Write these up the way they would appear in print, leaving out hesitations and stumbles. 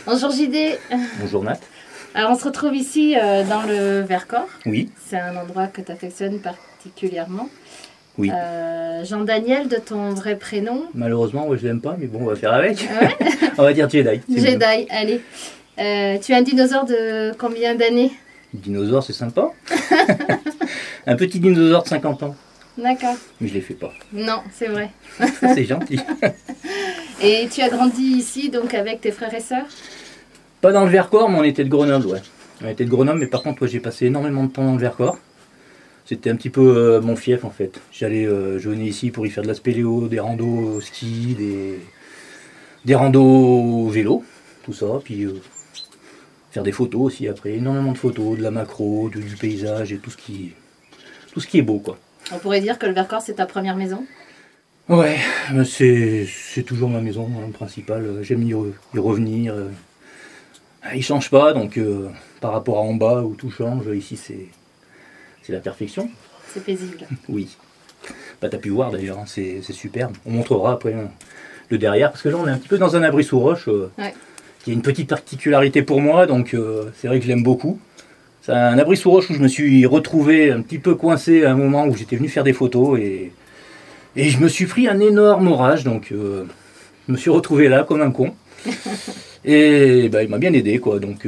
Bonjour JD. Bonjour Nat. Alors on se retrouve ici dans le Vercors. Oui. C'est un endroit que tu affectionnes particulièrement. Oui. Jean-Daniel de ton vrai prénom. Malheureusement, je l'aime pas, mais bon, on va faire avec. Ouais. On va dire Jedi. Jedi, allez. Tu es un dinosaure de combien d'années? Dinosaure, c'est sympa. Un petit dinosaure de 50 ans. D'accord. Mais je les fais pas. Non, c'est vrai. C'est gentil. Et tu as grandi ici donc avec tes frères et sœurs? Pas dans le Vercors, mais on était de Grenoble, ouais. On était de Grenoble, mais par contre, j'ai passé énormément de temps dans le Vercors. C'était un petit peu mon fief en fait. Je venais ici pour y faire de la spéléo, des randos au ski, des randos au vélo, tout ça. Puis faire des photos aussi après, énormément de photos, de la macro, du paysage et tout ce qui est beau quoi. On pourrait dire que le Vercors c'est ta première maison? Ouais, c'est toujours ma maison principale. J'aime y revenir. Il change pas, donc par rapport à en bas où tout change, ici c'est la perfection. C'est paisible. Oui. Bah, t'as pu voir d'ailleurs, hein, c'est superbe. On montrera après le derrière, parce que là on est un petit peu dans un abri sous roche, Ouais. qui a une petite particularité pour moi, donc c'est vrai que je l'aime beaucoup. C'est un abri sous roche où je me suis retrouvé un petit peu coincé à un moment où j'étais venu faire des photos et je me suis pris un énorme orage, donc je me suis retrouvé là comme un con. Et bah, il m'a bien aidé quoi, donc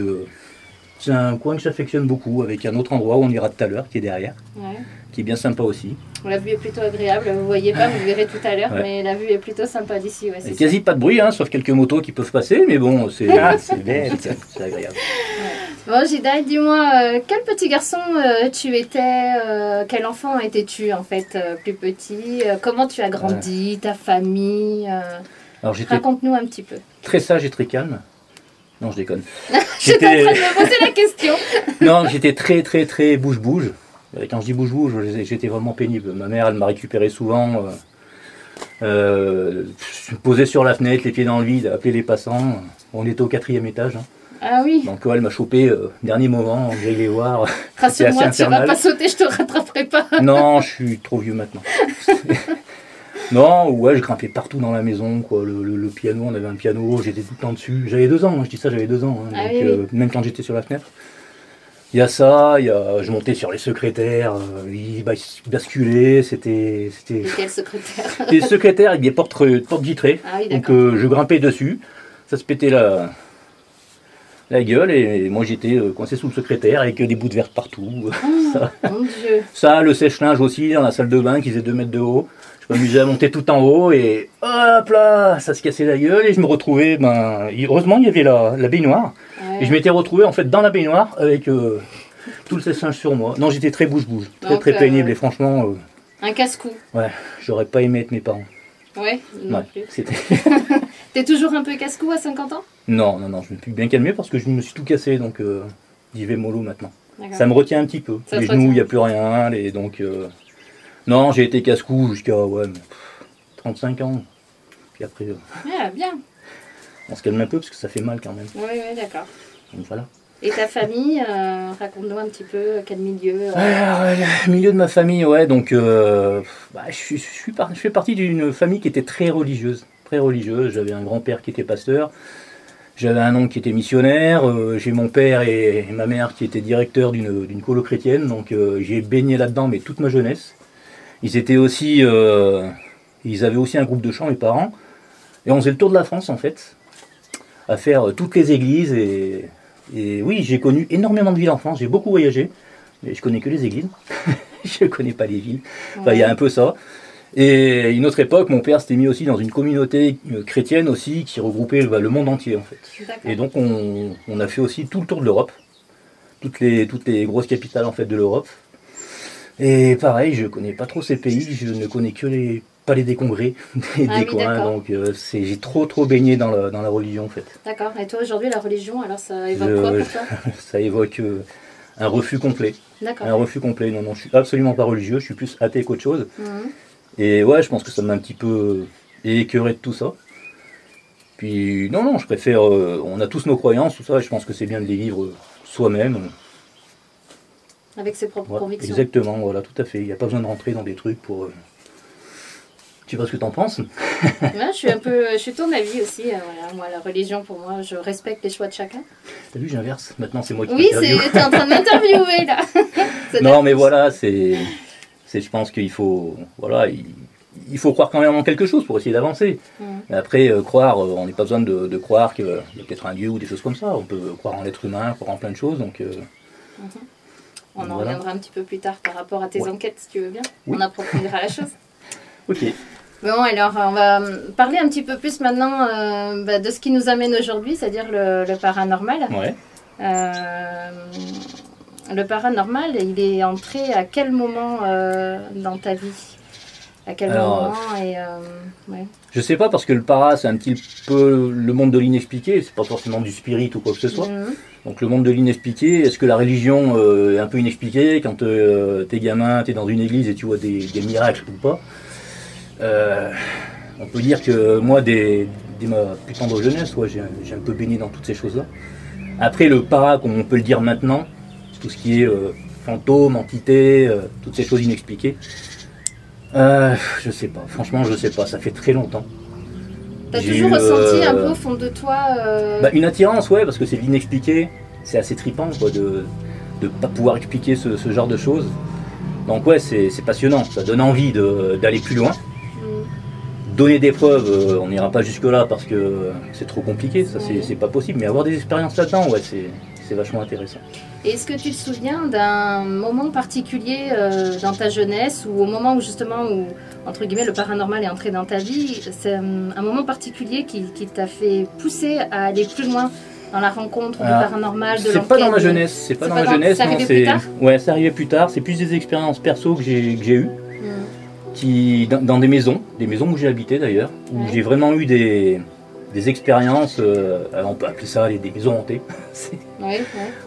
c'est un coin que j'affectionne beaucoup, avec un autre endroit où on ira tout à l'heure, qui est derrière, Ouais. qui est bien sympa aussi. La vue est plutôt agréable, vous ne voyez pas, vous le verrez tout à l'heure, Ouais. mais la vue est plutôt sympa d'ici. Ouais, Il n'y a quasi pas de bruit, hein, sauf quelques motos qui peuvent passer, mais bon, c'est bête, c'est agréable. Bon, Jedi, dis-moi, quel petit garçon tu étais, quel enfant étais-tu en fait, plus petit, comment tu as grandi, ta famille, Alors j'étais raconte-nous un petit peu. très sage et très calme. Non, je déconne. J'étais en train de me poser la question. Non, j'étais très bouge-bouge. Quand je dis bouge-bouge, j'étais vraiment pénible. Ma mère, elle m'a récupéré souvent. Je me posais sur la fenêtre, les pieds dans le vide, appeler les passants. On était au 4e étage. Hein. Ah oui, Donc elle m'a chopé dernier moment, on les voir. rassure-moi, assez tu vas infernal. pas sauter, je te rattraperai pas. Non, je suis trop vieux maintenant. Non, ouais, je grimpais partout dans la maison, quoi. Le piano, on avait un piano, j'étais tout le temps dessus. J'avais 2 ans, hein, je dis ça, j'avais 2 ans. Hein, Ah donc, oui. même quand j'étais sur la fenêtre. Il y a ça, je montais sur les secrétaires, ils basculaient, c'était Et quel secrétaire? des secrétaires avec des portes vitrées. Ah oui, Donc d'accord. je grimpais dessus, ça se pétait la gueule et moi j'étais coincé sous le secrétaire avec des bouts de verre partout. Ça, Mon Dieu. ça, le sèche-linge aussi dans la salle de bain qui faisait 2 mètres de haut. Je m'amusais à monter tout en haut et hop là, ça se cassait la gueule et je me retrouvais, heureusement il y avait la baignoire. Ouais. Et je m'étais retrouvé en fait dans la baignoire avec tout le sèche-linge sur moi. Non, j'étais très bouge-bouge, Donc, très pénible et franchement, Un casse-cou. ouais, j'aurais pas aimé être mes parents. Ouais, non Ouais, plus. c'était... T'es toujours un peu casse-cou à 50 ans? non, je me suis bien calmé parce que je me suis tout cassé, donc j'y vais mollo maintenant. D'accord. Ça me retient un petit peu. Ça Les te genoux, il retient. n'y a plus rien, donc... non, j'ai été casse-cou jusqu'à 35 ans. Puis après, Ah, bien. on se calme un peu parce que ça fait mal quand même. Oui, oui, d'accord. Donc voilà. Et ta famille, raconte-nous un petit peu quel milieu. Alors, le milieu de ma famille, ouais, donc je fais partie d'une famille qui était très religieuse. Très religieuse. J'avais un grand-père qui était pasteur. J'avais un oncle qui était missionnaire, j'ai mon père et ma mère qui étaient directeurs d'une colo chrétienne, donc j'ai baigné là-dedans mais toute ma jeunesse. Ils étaient aussi, ils avaient aussi un groupe de chant, mes parents, et on faisait le tour de la France en fait, à faire toutes les églises et oui, j'ai connu énormément de villes en France, j'ai beaucoup voyagé, mais je connais que les églises, je connais pas les villes, enfin il y a un peu ça. Et à une autre époque, mon père s'était mis aussi dans une communauté chrétienne aussi qui regroupait le monde entier en fait. Et donc on a fait aussi tout le tour de l'Europe, toutes les grosses capitales en fait de l'Europe. Et pareil, je connais pas trop ces pays, je ne connais que les palais des congrès des coins, donc j'ai trop baigné dans la religion en fait. D'accord, et toi aujourd'hui la religion, alors ça évoque quoi pour toi? Ça évoque un refus complet. Un refus complet, non, je suis absolument pas religieux, je suis plus athée qu'autre chose. Et ouais, je pense que ça m'a un petit peu écœuré de tout ça. Puis non, je préfère, on a tous nos croyances, tout ça, et je pense que c'est bien de les vivre soi-même. Avec ses propres convictions. Exactement, voilà, tout à fait. Il n'y a pas besoin de rentrer dans des trucs pour... Tu vois ce que t'en penses? Ouais, je suis ton avis aussi. Voilà. Moi, la religion, pour moi, je respecte les choix de chacun. T'as vu, j'inverse. Maintenant, c'est moi qui t'interviewe. Oui, t'es en train de m'interviewer, là. Non, mais voilà, je pense qu'il faut... Voilà, il faut croire quand même en quelque chose pour essayer d'avancer. Mais après, croire, on n'a pas besoin de croire qu'il y a peut-être un Dieu ou des choses comme ça. On peut croire en l'être humain, croire en plein de choses, donc... On en reviendra un petit peu plus tard par rapport à tes enquêtes, si tu veux bien. Oui. On approfondira la chose. Ok. Bon, alors, on va parler un petit peu plus maintenant de ce qui nous amène aujourd'hui, c'est-à-dire le paranormal. Ouais. Le paranormal, il est entré à quel moment dans ta vie? À quel moment ouais. Je sais pas, parce que le para, c'est un petit peu le monde de l'inexpliqué, c'est pas forcément du spirit ou quoi que ce soit. Donc le monde de l'inexpliqué, est-ce que la religion est un peu inexpliquée quand t'es gamin, t'es dans une église et tu vois des miracles ou pas? On peut dire que moi, dès ma plus tendre jeunesse, j'ai un peu baigné dans toutes ces choses-là. Après, le para, comme on peut le dire maintenant, c'est tout ce qui est fantôme, entité, toutes ces choses inexpliquées. Je sais pas, franchement, je sais pas, ça fait très longtemps. T'as toujours ressenti un peu au fond de toi une attirance, ouais, parce que c'est de l'inexpliqué, c'est assez trippant, quoi, de pas pouvoir expliquer ce genre de choses. Donc ouais, c'est passionnant, ça donne envie d'aller plus loin. Donner des preuves, on n'ira pas jusque là parce que c'est trop compliqué, ça c'est pas possible, mais avoir des expériences là-dedans, ouais, c'est vachement intéressant. Est-ce que tu te souviens d'un moment particulier dans ta jeunesse ou au moment où justement, entre guillemets, le paranormal est entré dans ta vie, c'est un moment particulier qui t'a fait pousser à aller plus loin dans la rencontre du paranormal, de l'enquête? C'est pas dans ma jeunesse, c'est pas dans ma jeunesse. C'est arrivé plus tard? Ouais, c'est arrivé plus tard, c'est plus des expériences perso que j'ai eues, dans des maisons où j'ai habité d'ailleurs, où j'ai vraiment eu des expériences, on peut appeler ça des maisons hantées.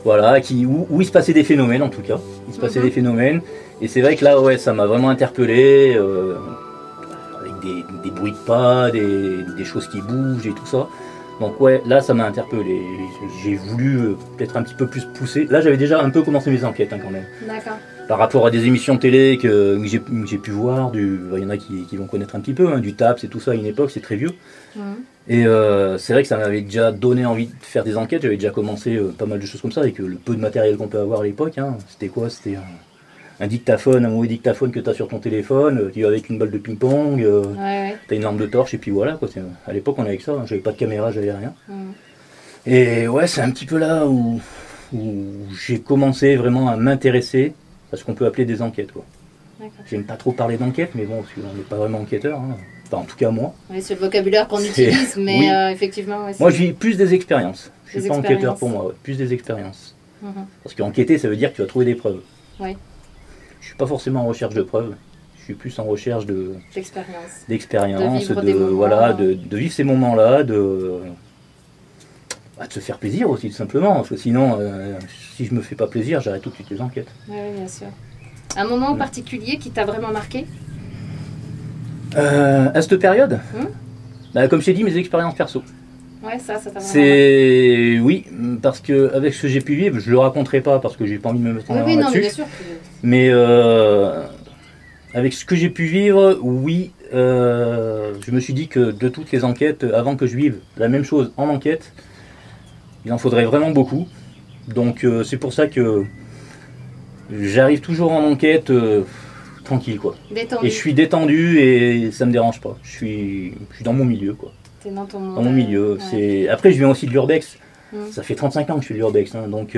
Voilà, où il se passait des phénomènes en tout cas. Il se passait des phénomènes. Et c'est vrai que là, ouais, ça m'a vraiment interpellé, avec des bruits de pas, des choses qui bougent et tout ça. Donc ouais, là ça m'a interpellé. J'ai voulu peut-être un petit peu plus pousser. Là j'avais déjà un peu commencé mes enquêtes quand même. D'accord. Par rapport à des émissions de télé que j'ai pu voir, il y en a qui vont connaître un petit peu, du TAPS et tout ça à une époque, c'est très vieux. Et c'est vrai que ça m'avait déjà donné envie de faire des enquêtes, j'avais déjà commencé pas mal de choses comme ça, avec le peu de matériel qu'on peut avoir à l'époque. C'était quoi? C'était un dictaphone, un mauvais dictaphone que tu as sur ton téléphone, tu vas avec une balle de ping-pong, tu as une lampe de torche et puis voilà, quoi. À l'époque on avait que ça, j'avais pas de caméra, j'avais rien. Et ouais, c'est un petit peu là où j'ai commencé vraiment à m'intéresser à ce qu'on peut appeler des enquêtes, quoi. J'aime pas trop parler d'enquête, mais bon, parce qu'on n'est pas vraiment enquêteur, enfin en tout cas moi. Oui, c'est le vocabulaire qu'on utilise, mais oui. Effectivement... Ouais, moi je vis plus des expériences, je suis pas enquêteur pour moi, plus des expériences. Parce qu'enquêter ça veut dire que tu vas trouver des preuves. Je suis pas forcément en recherche de preuves, je suis plus en recherche d'expérience, de vivre ces moments-là, de se faire plaisir aussi tout simplement, parce que sinon si je me fais pas plaisir j'arrête tout de suite les enquêtes. Oui, bien sûr. Un moment particulier qui t'a vraiment marqué à cette période comme je t'ai dit, mes expériences perso. Ouais, ça t'a vraiment marqué. Oui, parce que avec ce que j'ai pu vivre, je le raconterai pas parce que j'ai pas envie de me mettre en avant là-dessus. Non, mais bien sûr. Mais avec ce que j'ai pu vivre, oui, je me suis dit que de toutes les enquêtes, avant que je vive la même chose en enquête, Il en faudrait vraiment beaucoup. Donc c'est pour ça que j'arrive toujours en enquête tranquille, quoi. Détendu. Et je suis détendu et ça me dérange pas. Je suis dans mon milieu, quoi. T'es dans ton monde. Dans mon milieu. Ouais. Après, je viens aussi de l'urbex. Mm. Ça fait 35 ans que je fais de l'urbex. Hein, donc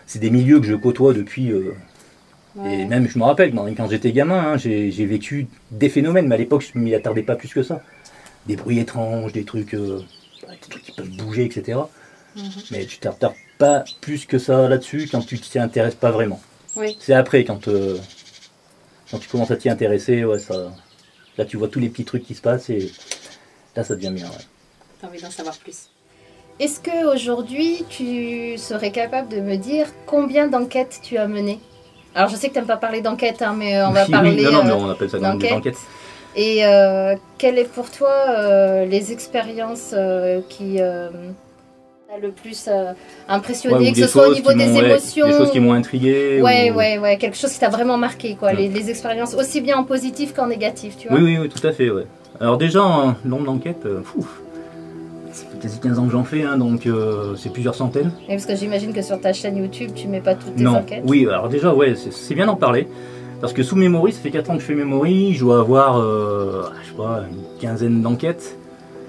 c'est des milieux que je côtoie depuis... Ouais. Et même, je me rappelle, quand j'étais gamin, hein, j'ai vécu des phénomènes, mais à l'époque, je ne m'y attardais pas plus que ça. Des bruits étranges, des trucs qui peuvent bouger, etc. Mais tu ne t'attardes pas plus que ça là-dessus quand tu t'y intéresses pas vraiment. Oui. C'est après, quand tu commences à t'y intéresser, ouais, là tu vois tous les petits trucs qui se passent et là ça devient bien. Ouais. T'as envie d'en savoir plus. Est-ce qu'aujourd'hui, tu serais capable de me dire combien d'enquêtes tu as menées? Alors, je sais que tu n'aimes pas parler d'enquête, hein, mais on va parler non, mais on appelle ça quand même des enquêtes. Et quelles est pour toi les expériences qui t'ont le plus impressionné, que ce soit au niveau des émotions? Des choses qui m'ont intrigué. Ouais, quelque chose qui t'a vraiment marqué, quoi. Les expériences aussi bien en positif qu'en négatif, tu vois. Oui, tout à fait, ouais. Alors déjà, le nombre d'enquêtes, ça fait quasi 15 ans que j'en fais, hein, donc c'est plusieurs centaines. Et parce que j'imagine que sur ta chaîne YouTube, tu mets pas toutes tes enquêtes. Oui, alors déjà, ouais, c'est bien d'en parler. Parce que sous Memory, ça fait 4 ans que je fais Memory, je dois avoir, je sais pas, une quinzaine d'enquêtes.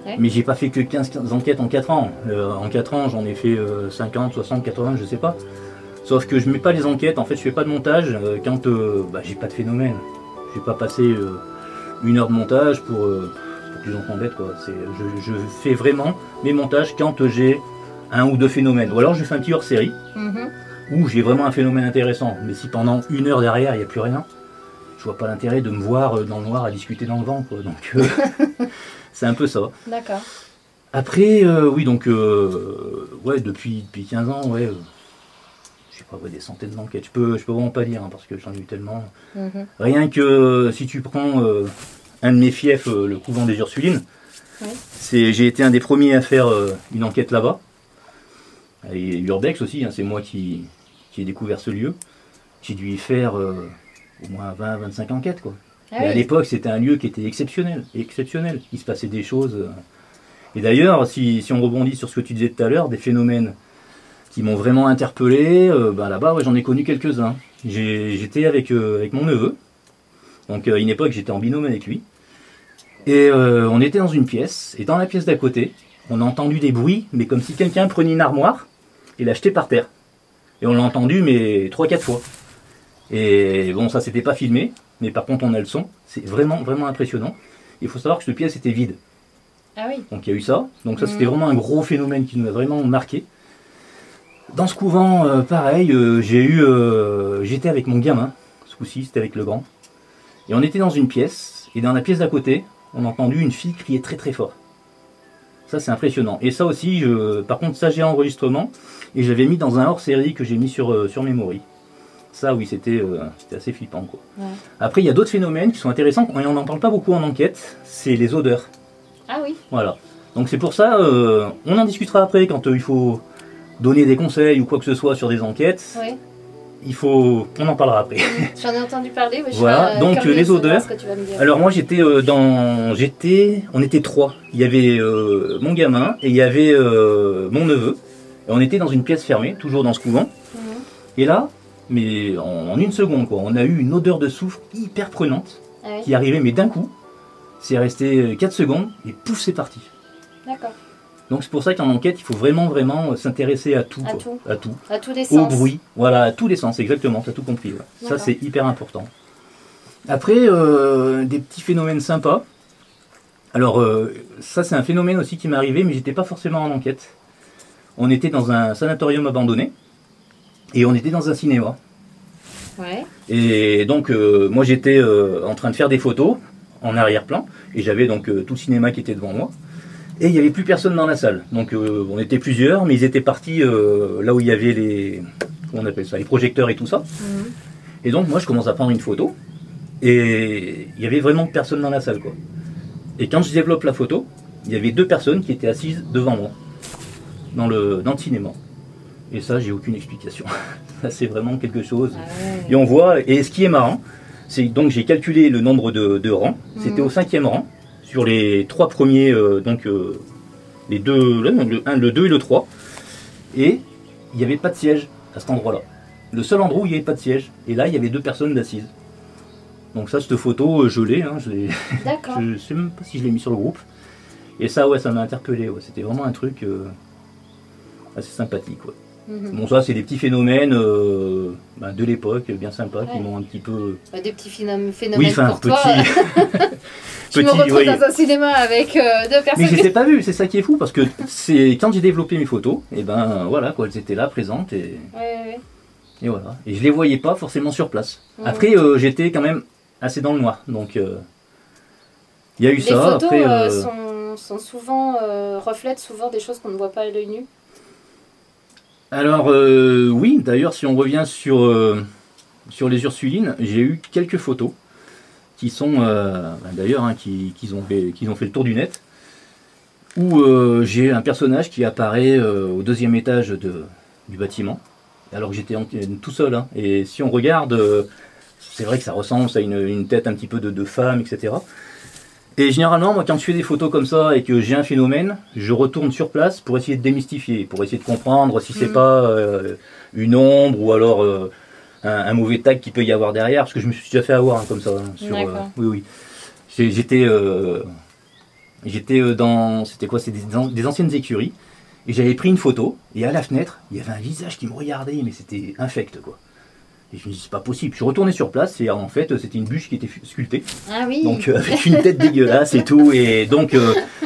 Ouais. Mais j'ai pas fait que 15 enquêtes en 4 ans. En 4 ans, j'en ai fait 50, 60, 80, je sais pas. Sauf que je mets pas les enquêtes, en fait, je fais pas de montage quand j'ai pas de phénomène. Je vais pas passer 1 heure de montage pour que les gens s'embêtent, quoi. Je fais vraiment mes montages quand j'ai 1 ou 2 phénomènes. Ou alors je fais un petit hors-série. Où j'ai vraiment un phénomène intéressant. Mais si pendant 1 heure derrière, il n'y a plus rien, je vois pas l'intérêt de me voir dans le noir à discuter dans le vent, quoi. Donc c'est un peu ça. D'accord. Après, oui, donc ouais, depuis 15 ans, ouais, je sais pas, ouais, des centaines d'enquêtes. Je peux vraiment pas dire, hein, parce que j'en ai eu tellement. Rien que si tu prends un de mes fiefs, le couvent des Ursulines, j'ai été un des premiers à faire une enquête là-bas. Et l'urbex aussi, hein, c'est moi qui ai découvert ce lieu. J'ai dû y faire au moins 20-25 enquêtes, quoi. Et à l'époque, c'était un lieu qui était exceptionnel. Il se passait des choses. Et d'ailleurs, si on rebondit sur ce que tu disais tout à l'heure, des phénomènes qui m'ont vraiment interpellé, là-bas, ouais, j'en ai connu quelques-uns. J'étais avec mon neveu. Donc à une époque, j'étais en binôme avec lui. Et on était dans une pièce. Et dans la pièce d'à côté, on a entendu des bruits, mais comme si quelqu'un prenait une armoire et l'a jetée par terre. Et on l'a entendu, mais 3-4 fois. Et bon, ça, c'était pas filmé, mais par contre, on a le son. C'est vraiment, vraiment impressionnant. Il faut savoir que cette pièce était vide. Ah oui. Donc il y a eu ça. Donc ça, c'était vraiment un gros phénomène qui nous a vraiment marqué. Dans ce couvent, pareil, j'étais avec mon gamin. Ce coup-ci, c'était avec le grand. Et on était dans une pièce. Et dans la pièce d'à côté, on a entendu une fille crier très très fort. Ça, c'est impressionnant. Et ça aussi, par contre, ça, j'ai enregistrement. Et je l'avais mis dans un hors-série que j'ai mis sur Memory. Ça, oui, c'était assez flippant, quoi. Ouais. Après, il y a d'autres phénomènes qui sont intéressants. Et on n'en parle pas beaucoup en enquête. C'est les odeurs. Ah oui. Voilà. Donc c'est pour ça, on en discutera après quand il faut donner des conseils ou quoi que ce soit sur des enquêtes. Oui. On en parlera après. J'en ai entendu parler. Mais voilà, donc les odeurs. Alors moi on était 3. Il y avait mon gamin et il y avait mon neveu. Et on était dans une pièce fermée, toujours dans ce couvent. Et là, mais en 1 seconde, quoi, on a eu une odeur de soufre hyper prenante qui arrivait, mais d'un coup, c'est resté 4 secondes et pouf, c'est parti. D'accord. Donc c'est pour ça qu'en enquête, il faut vraiment, vraiment s'intéresser à tout. À tout. À tous les sens. Au bruit, voilà, à tous les sens, exactement, tu as tout compris. Ouais. Ça, c'est hyper important. Après, des petits phénomènes sympas. Alors, ça, c'est un phénomène aussi qui m'est arrivé, mais j'étais pas forcément en enquête. On était dans un sanatorium abandonné, et on était dans un cinéma. Ouais. Et donc, moi, j'étais en train de faire des photos en arrière-plan, et j'avais donc tout le cinéma qui était devant moi. Et il n'y avait plus personne dans la salle. Donc on était plusieurs, mais ils étaient partis là où il y avait les projecteurs et tout ça. Et donc moi je commence à prendre une photo. Et il y avait vraiment personne dans la salle, quoi. Et quand je développe la photo, il y avait 2 personnes qui étaient assises devant moi. Dans le cinéma. Et ça, j'ai aucune explication. Ça, c'est vraiment quelque chose. Et on voit, et ce qui est marrant, c'est donc j'ai calculé le nombre de rangs. C'était au 5e rang. Sur les 3 premiers, les 2, le 2 et le 3. et il n'y avait pas de siège à cet endroit-là. Le seul endroit où il n'y avait pas de siège. Et là, il y avait 2 personnes d'assises. Donc ça, cette photo, je l'ai. Hein, D'accord. je sais même pas si je l'ai mis sur le groupe. Et ça, ouais, ça m'a interpellé. Ouais. C'était vraiment un truc assez sympathique. Ouais. Bon, ça, c'est des petits phénomènes de l'époque, bien sympas, qui m'ont un petit peu... Des petits phénomènes oui, enfin, pour toi. Je me retrouve dans un cinéma avec 2 personnes. Mais je les ai pas vus, c'est ça qui est fou, parce que c'est quand j'ai développé mes photos, et ben voilà, quoi, elles étaient là, présentes, et voilà. Et je les voyais pas forcément sur place. Après, j'étais quand même assez dans le noir, donc il y a eu ça. Les photos après, sont souvent, reflètent souvent des choses qu'on ne voit pas à l'œil nu. Alors oui, d'ailleurs si on revient sur les Ursulines, j'ai eu quelques photos qui sont d'ailleurs qui ont fait le tour du net, où j'ai un personnage qui apparaît au 2e étage du bâtiment, alors que j'étais tout seul, hein. Et si on regarde, c'est vrai que ça ressemble à une tête un petit peu de femme, etc. Et généralement, moi, quand je fais des photos comme ça et que j'ai un phénomène, je retourne sur place pour essayer de démystifier, pour essayer de comprendre si c'est pas une ombre ou alors un mauvais tag qu'il peut y avoir derrière, parce que je me suis déjà fait avoir comme ça. Hein, oui. J'étais dans, c'était quoi, c'est des anciennes écuries, et j'avais pris une photo, et à la fenêtre, il y avait un visage qui me regardait, mais c'était infect, quoi. Et je me dis, c'est pas possible. Je suis retourné sur place et en fait, c'était une bûche qui était sculptée. Ah oui. Donc, avec une tête dégueulasse et tout. Et donc,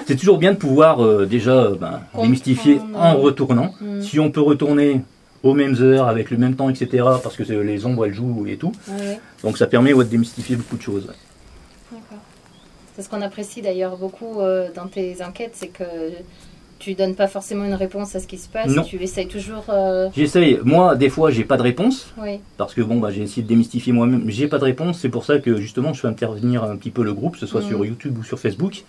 c'est toujours bien de pouvoir déjà démystifier en retournant. Si on peut retourner aux mêmes heures, avec le même temps, etc. Parce que les ombres, elles jouent et tout. Donc, ça permet de démystifier beaucoup de choses. D'accord. C'est ce qu'on apprécie d'ailleurs beaucoup dans tes enquêtes, c'est que tu donnes pas forcément une réponse à ce qui se passe, tu essayes toujours... J'essaye. Moi, des fois, j'ai pas de réponse, oui. Parce que bon, j'ai essayé de démystifier moi-même, j'ai pas de réponse, c'est pour ça que justement, je fais intervenir un petit peu le groupe, que ce soit sur YouTube ou sur Facebook,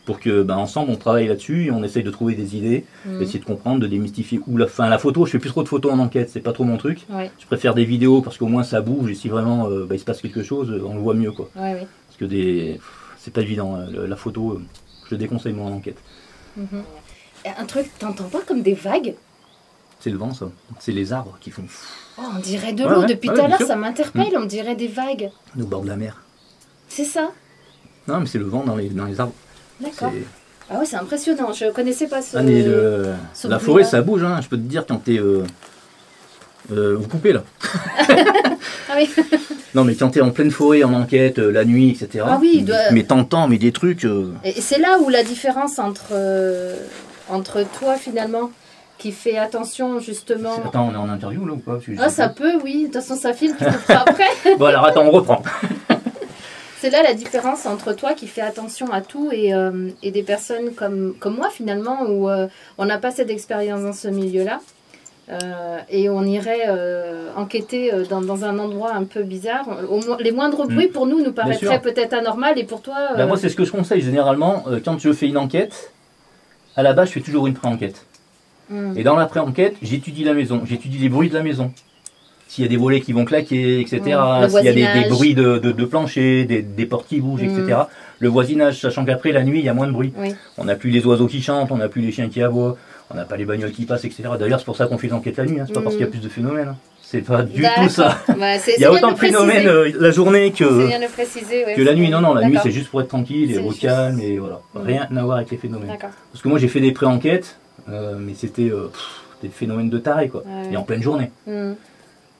pour que ensemble, on travaille là-dessus et on essaye de trouver des idées, essayer de comprendre, de démystifier. Ou la photo, je fais plus trop de photos en enquête, c'est pas trop mon truc. Je préfère des vidéos parce qu'au moins ça bouge et si vraiment il se passe quelque chose, on le voit mieux, quoi. Parce que c'est pas évident, la photo, je le déconseille moi en enquête. Un truc, t'entends pas comme des vagues? C'est le vent, ça. C'est les arbres qui font... Oh, on dirait de l'eau. Depuis tout à l'heure, ça m'interpelle. On dirait des vagues. Au bord de la mer. C'est ça? Non, mais c'est le vent dans les arbres. D'accord. Ah ouais, c'est impressionnant. Je connaissais pas ce... la forêt, ça bouge. Hein. Je peux te dire quand t'es... vous coupez, là. Ah oui. Non, mais quand t'es en pleine forêt, en enquête, la nuit, etc. Ah oui, mais t'entends, mais des trucs... Et c'est là où la différence entre toi, finalement, qui fait attention, justement... Attends, on est en interview, là, ou pas? Ça peut, oui. De toute façon, ça filme, tu le feras après. Bon, alors, attends, on reprend. C'est là la différence entre toi, qui fait attention à tout, et des personnes comme moi, finalement, où on n'a pas cette expérience dans ce milieu-là. Et on irait enquêter dans un endroit un peu bizarre. Les moindres bruits, pour nous paraîtraient peut-être anormal, et pour toi... moi, c'est ce que je conseille, généralement, quand je fais une enquête. À la base, je fais toujours une pré-enquête. Et dans la pré-enquête, j'étudie la maison, j'étudie les bruits de la maison. S'il y a des volets qui vont claquer, etc. S'il y a des bruits de plancher, des portes qui bougent, etc. Le voisinage, sachant qu'après, la nuit, il y a moins de bruit. On n'a plus les oiseaux qui chantent, on n'a plus les chiens qui aboient, on n'a pas les bagnoles qui passent, etc. D'ailleurs, c'est pour ça qu'on fait l'enquête la nuit, hein. C'est pas parce qu'il y a plus de phénomènes. Hein. C'est pas du tout ça. Il y a autant de phénomènes la journée que la nuit. Non, la nuit c'est juste pour être tranquille et au calme et voilà. Rien à voir avec les phénomènes. Parce que moi j'ai fait des pré-enquêtes, mais c'était des phénomènes de taré, quoi. Et en pleine journée.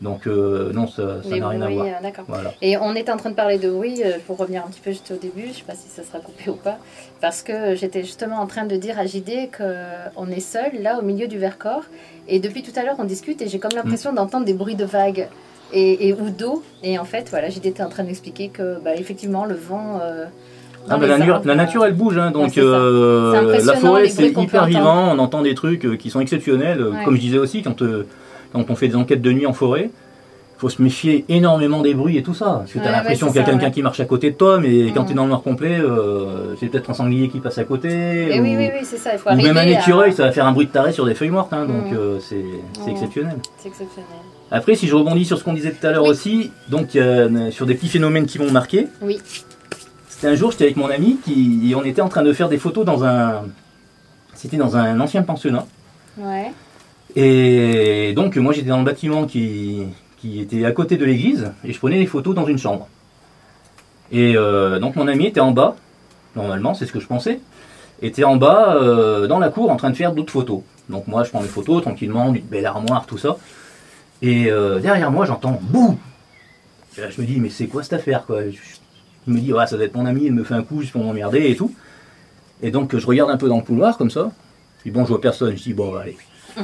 Donc non, ça n'a rien à voir. Voilà. Et on était en train de parler de bruit, pour revenir un petit peu juste au début, je ne sais pas si ça sera coupé ou pas, parce que j'étais justement en train de dire à JD qu'on est seul, là, au milieu du Vercors, et depuis tout à l'heure, on discute, et j'ai comme l'impression d'entendre des bruits de vagues ou d'eau, et en fait, voilà, JD était en train d'expliquer que, effectivement, le vent... la nature elle bouge, hein, donc la forêt c'est hyper vivant, on entend des trucs qui sont exceptionnels, comme je disais aussi, quand on fait des enquêtes de nuit en forêt, il faut se méfier énormément des bruits et tout ça. Parce que tu as l'impression qu'il y a quelqu'un qui marche à côté de toi, mais quand tu es dans le noir complet, c'est peut-être un sanglier qui passe à côté. Oui, c'est ça. Il faut ou même un écureuil, ça va faire un bruit de taré sur des feuilles mortes. Hein, donc c'est exceptionnel. C'est exceptionnel. Après, si je rebondis sur ce qu'on disait tout à l'heure aussi, donc sur des petits phénomènes qui m'ont marqué. Oui. C'était un jour, j'étais avec mon ami, et on était en train de faire des photos c'était dans un ancien pensionnat. Ouais. Et donc moi j'étais dans le bâtiment qui était à côté de l'église et je prenais des photos dans une chambre. Et donc mon ami était en bas, normalement c'est ce que je pensais, était en bas dans la cour en train de faire d'autres photos. Donc moi je prends mes photos tranquillement, une belle armoire, tout ça. Et derrière moi j'entends bouh. Et là je me dis mais c'est quoi cette affaire quoi. Je me dis ouais, ça doit être mon ami, il me fait un coup juste pour m'emmerder et tout. Et donc je regarde un peu dans le couloir comme ça. Puis bon je vois personne, je dis bon allez.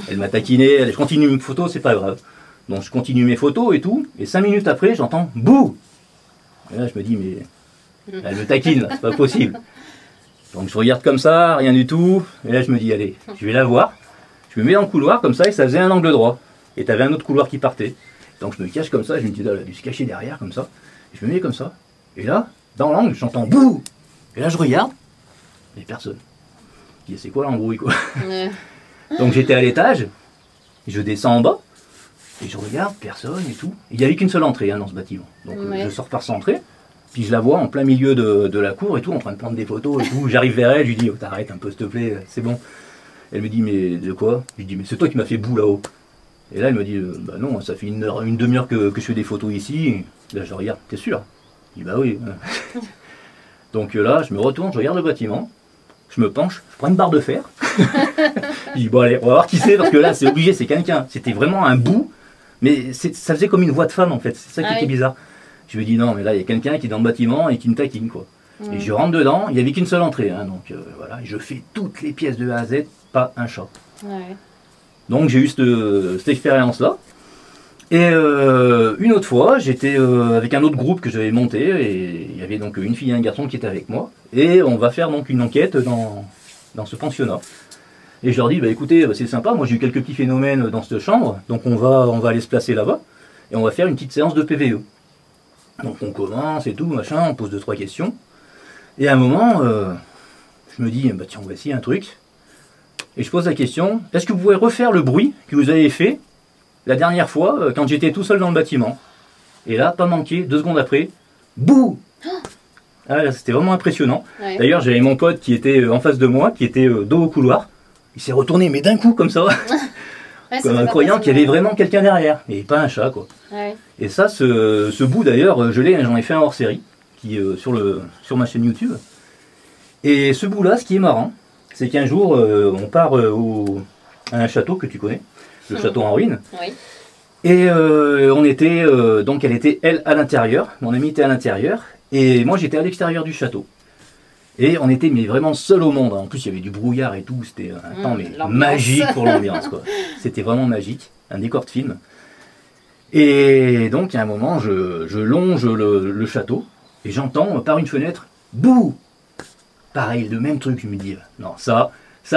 Elle m'a taquiné, allez, je continue mes photos, c'est pas grave. Donc je continue mes photos et tout. Et 5 minutes après j'entends bouh. Et là je me dis mais elle me taquine, c'est pas possible. Donc je regarde comme ça, rien du tout. Et là je me dis allez, je vais la voir. Je me mets dans le couloir comme ça et ça faisait un angle droit. Et t'avais un autre couloir qui partait. Donc je me cache comme ça, je me dis elle a dû se cacher derrière comme ça. Et je me mets comme ça. Et là, dans l'angle, j'entends bouh. Et là je regarde, il n'y a personne. Je dis c'est quoi l'embrouille quoi. Donc j'étais à l'étage, je descends en bas. Et je regarde, personne et tout. Il n'y avait qu'une seule entrée dans ce bâtiment. Donc je sors par cette entrée. Puis je la vois en plein milieu de la cour et tout, en train de prendre des photos et tout. J'arrive vers elle, je lui dis, oh, t'arrêtes un peu s'il te plaît, c'est bon. Elle me dit, mais de quoi? Je lui dis, mais c'est toi qui m'as fait boue là-haut. Et là, elle me dit, bah non, ça fait une demi-heure que je fais des photos ici. Là, je la regarde, t'es sûr? Je dis, bah oui. Donc là, je me retourne, je regarde le bâtiment, je me penche, je prends une barre de fer. Je dis, bon allez, on va voir qui c'est, parce que là, c'est obligé, c'est quelqu'un. C'était vraiment un bout, mais ça faisait comme une voix de femme en fait, c'est ça qui était bizarre. Je me dis non, mais là il y a quelqu'un qui est dans le bâtiment et qui me taquine quoi. Et je rentre dedans, il n'y avait qu'une seule entrée, donc voilà, et je fais toutes les pièces de A à Z, pas un chat. Donc j'ai eu cette expérience-là. Et une autre fois, j'étais avec un autre groupe que j'avais monté, et il y avait donc une fille et un garçon qui étaient avec moi, et on va faire donc une enquête dans ce pensionnat. Et je leur dis, bah écoutez, c'est sympa, moi j'ai eu quelques petits phénomènes dans cette chambre, donc on va aller se placer là-bas, et on va faire une petite séance de PVE. Donc on commence et tout, machin, on pose 2-3 questions. Et à un moment, je me dis, bah tiens, on va essayer un truc. Et je pose la question, est-ce que vous pouvez refaire le bruit que vous avez fait la dernière fois quand j'étais tout seul dans le bâtiment? Et là, pas manqué, 2 secondes après, bouh! Ah, c'était vraiment impressionnant. D'ailleurs, j'avais mon pote qui était en face de moi, qui était dos au couloir. Il s'est retourné, mais d'un coup, comme ça. Comme croyant qu'il y avait vraiment quelqu'un derrière, et pas un chat quoi. Et ça, ce bout d'ailleurs, j'en ai fait un hors-série qui sur ma chaîne YouTube. Et ce bout-là, ce qui est marrant, c'est qu'un jour, on part à un château que tu connais, le château en ruine. Et on était, donc elle était elle à l'intérieur, mon ami était à l'intérieur, et moi j'étais à l'extérieur du château. Et on était mais vraiment seul au monde. En plus, il y avait du brouillard et tout. C'était un temps mais magique pour l'ambiance. C'était vraiment magique. Un décor de film. Et donc, à un moment, je longe le château. Et j'entends par une fenêtre, bouh! Pareil, le même truc. Je me dis, non, ça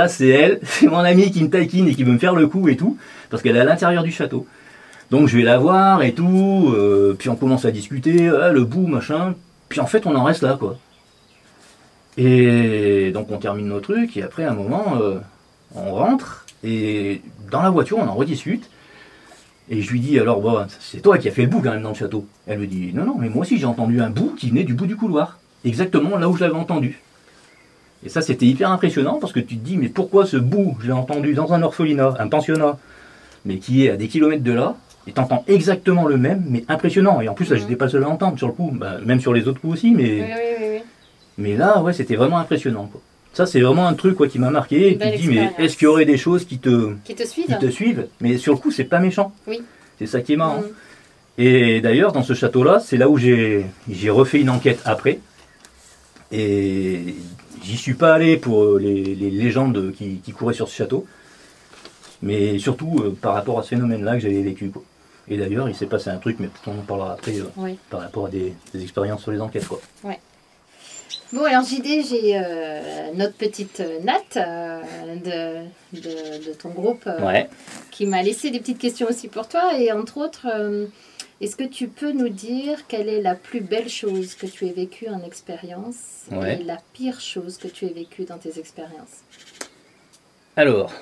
c'est elle. C'est mon ami qui me taquine et qui veut me faire le coup et tout. Parce qu'elle est à l'intérieur du château. Donc, je vais la voir et tout. Puis on commence à discuter. Le bouh, machin. Puis en fait, on en reste là, quoi. Et donc on termine nos trucs et après à un moment on rentre et dans la voiture on en rediscute et je lui dis alors bon, c'est toi qui as fait le bout quand même dans le château. Elle me dit non mais moi aussi j'ai entendu un bout qui venait du bout du couloir, exactement là où je l'avais entendu. Et ça c'était hyper impressionnant parce que tu te dis mais pourquoi ce bout je l'ai entendu dans un orphelinat, un pensionnat, mais qui est à des kilomètres de là, et t'entends exactement le même mais impressionnant. Et en plus là j'étais pas le seul à l'entendre sur le coup, même sur les autres coups aussi mais... Mais là, ouais, c'était vraiment impressionnant, quoi. Ça, c'est vraiment un truc quoi, qui m'a marqué. Et tu te dis, mais est-ce qu'il y aurait des choses qui te suivent? Mais sur le coup, c'est pas méchant. C'est ça qui est marrant. Et d'ailleurs, dans ce château-là, c'est là où j'ai refait une enquête après. Et j'y suis pas allé pour les légendes qui couraient sur ce château. Mais surtout par rapport à ce phénomène-là que j'avais vécu, quoi. Et d'ailleurs, il s'est passé un truc, mais on en parlera après, par rapport à des expériences sur les enquêtes, quoi. Bon, alors JD, j'ai notre petite Nat de ton groupe qui m'a laissé des petites questions aussi pour toi. Et entre autres, est-ce que tu peux nous dire quelle est la plus belle chose que tu aies vécue en expérience et la pire chose que tu aies vécue dans tes expériences? Alors,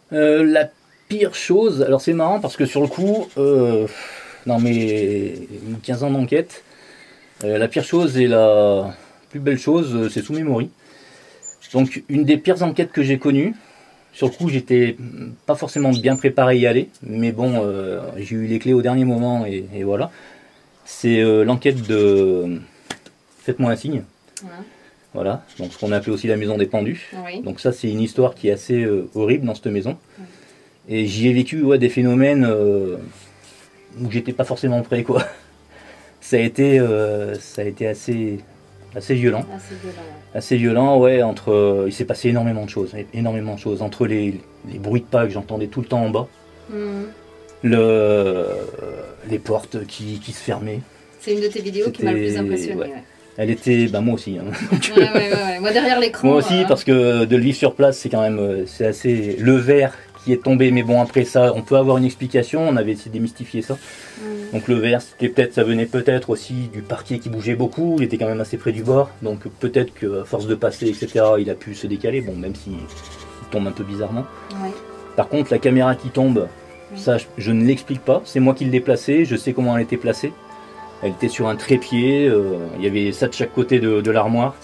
la pire chose, alors c'est marrant parce que sur le coup, dans mes 15 ans d'enquête, la pire chose et la plus belle chose, c'est sous Memory. Donc une des pires enquêtes que j'ai connues, sur le coup, j'étais pas forcément bien préparé à y aller, mais bon, j'ai eu les clés au dernier moment et voilà. C'est l'enquête de Faites-moi un signe. Ouais. Voilà, donc ce qu'on a appelé aussi la maison des pendus. Oui. Donc ça, c'est une histoire qui est assez horrible dans cette maison. Oui. Et j'y ai vécu des phénomènes où j'étais pas forcément prêt, quoi. Ça a été assez violent. Assez violent. Assez violent, ouais, il s'est passé énormément de choses, entre les bruits de pas que j'entendais tout le temps en bas, les portes qui se fermaient. C'est une de tes vidéos qui m'a le plus impressionné. Ouais. Elle était, moi aussi. Hein. Ouais. Moi derrière l'écran. Moi aussi, parce que de le vivre sur place, c'est quand même, c'est assez... Le verre qui est tombé, mais bon, après ça, on peut avoir une explication, on avait essayé de démystifier ça. Donc le verre, ça venait peut-être aussi du parquet qui bougeait beaucoup, il était quand même assez près du bord, donc peut-être qu'à force de passer, etc., il a pu se décaler, bon, même s'il tombe un peu bizarrement. Ouais. Par contre, la caméra qui tombe, ça, je ne l'explique pas, c'est moi qui l'ai placée, je sais comment elle était placée. Elle était sur un trépied, il y avait ça de chaque côté de l'armoire,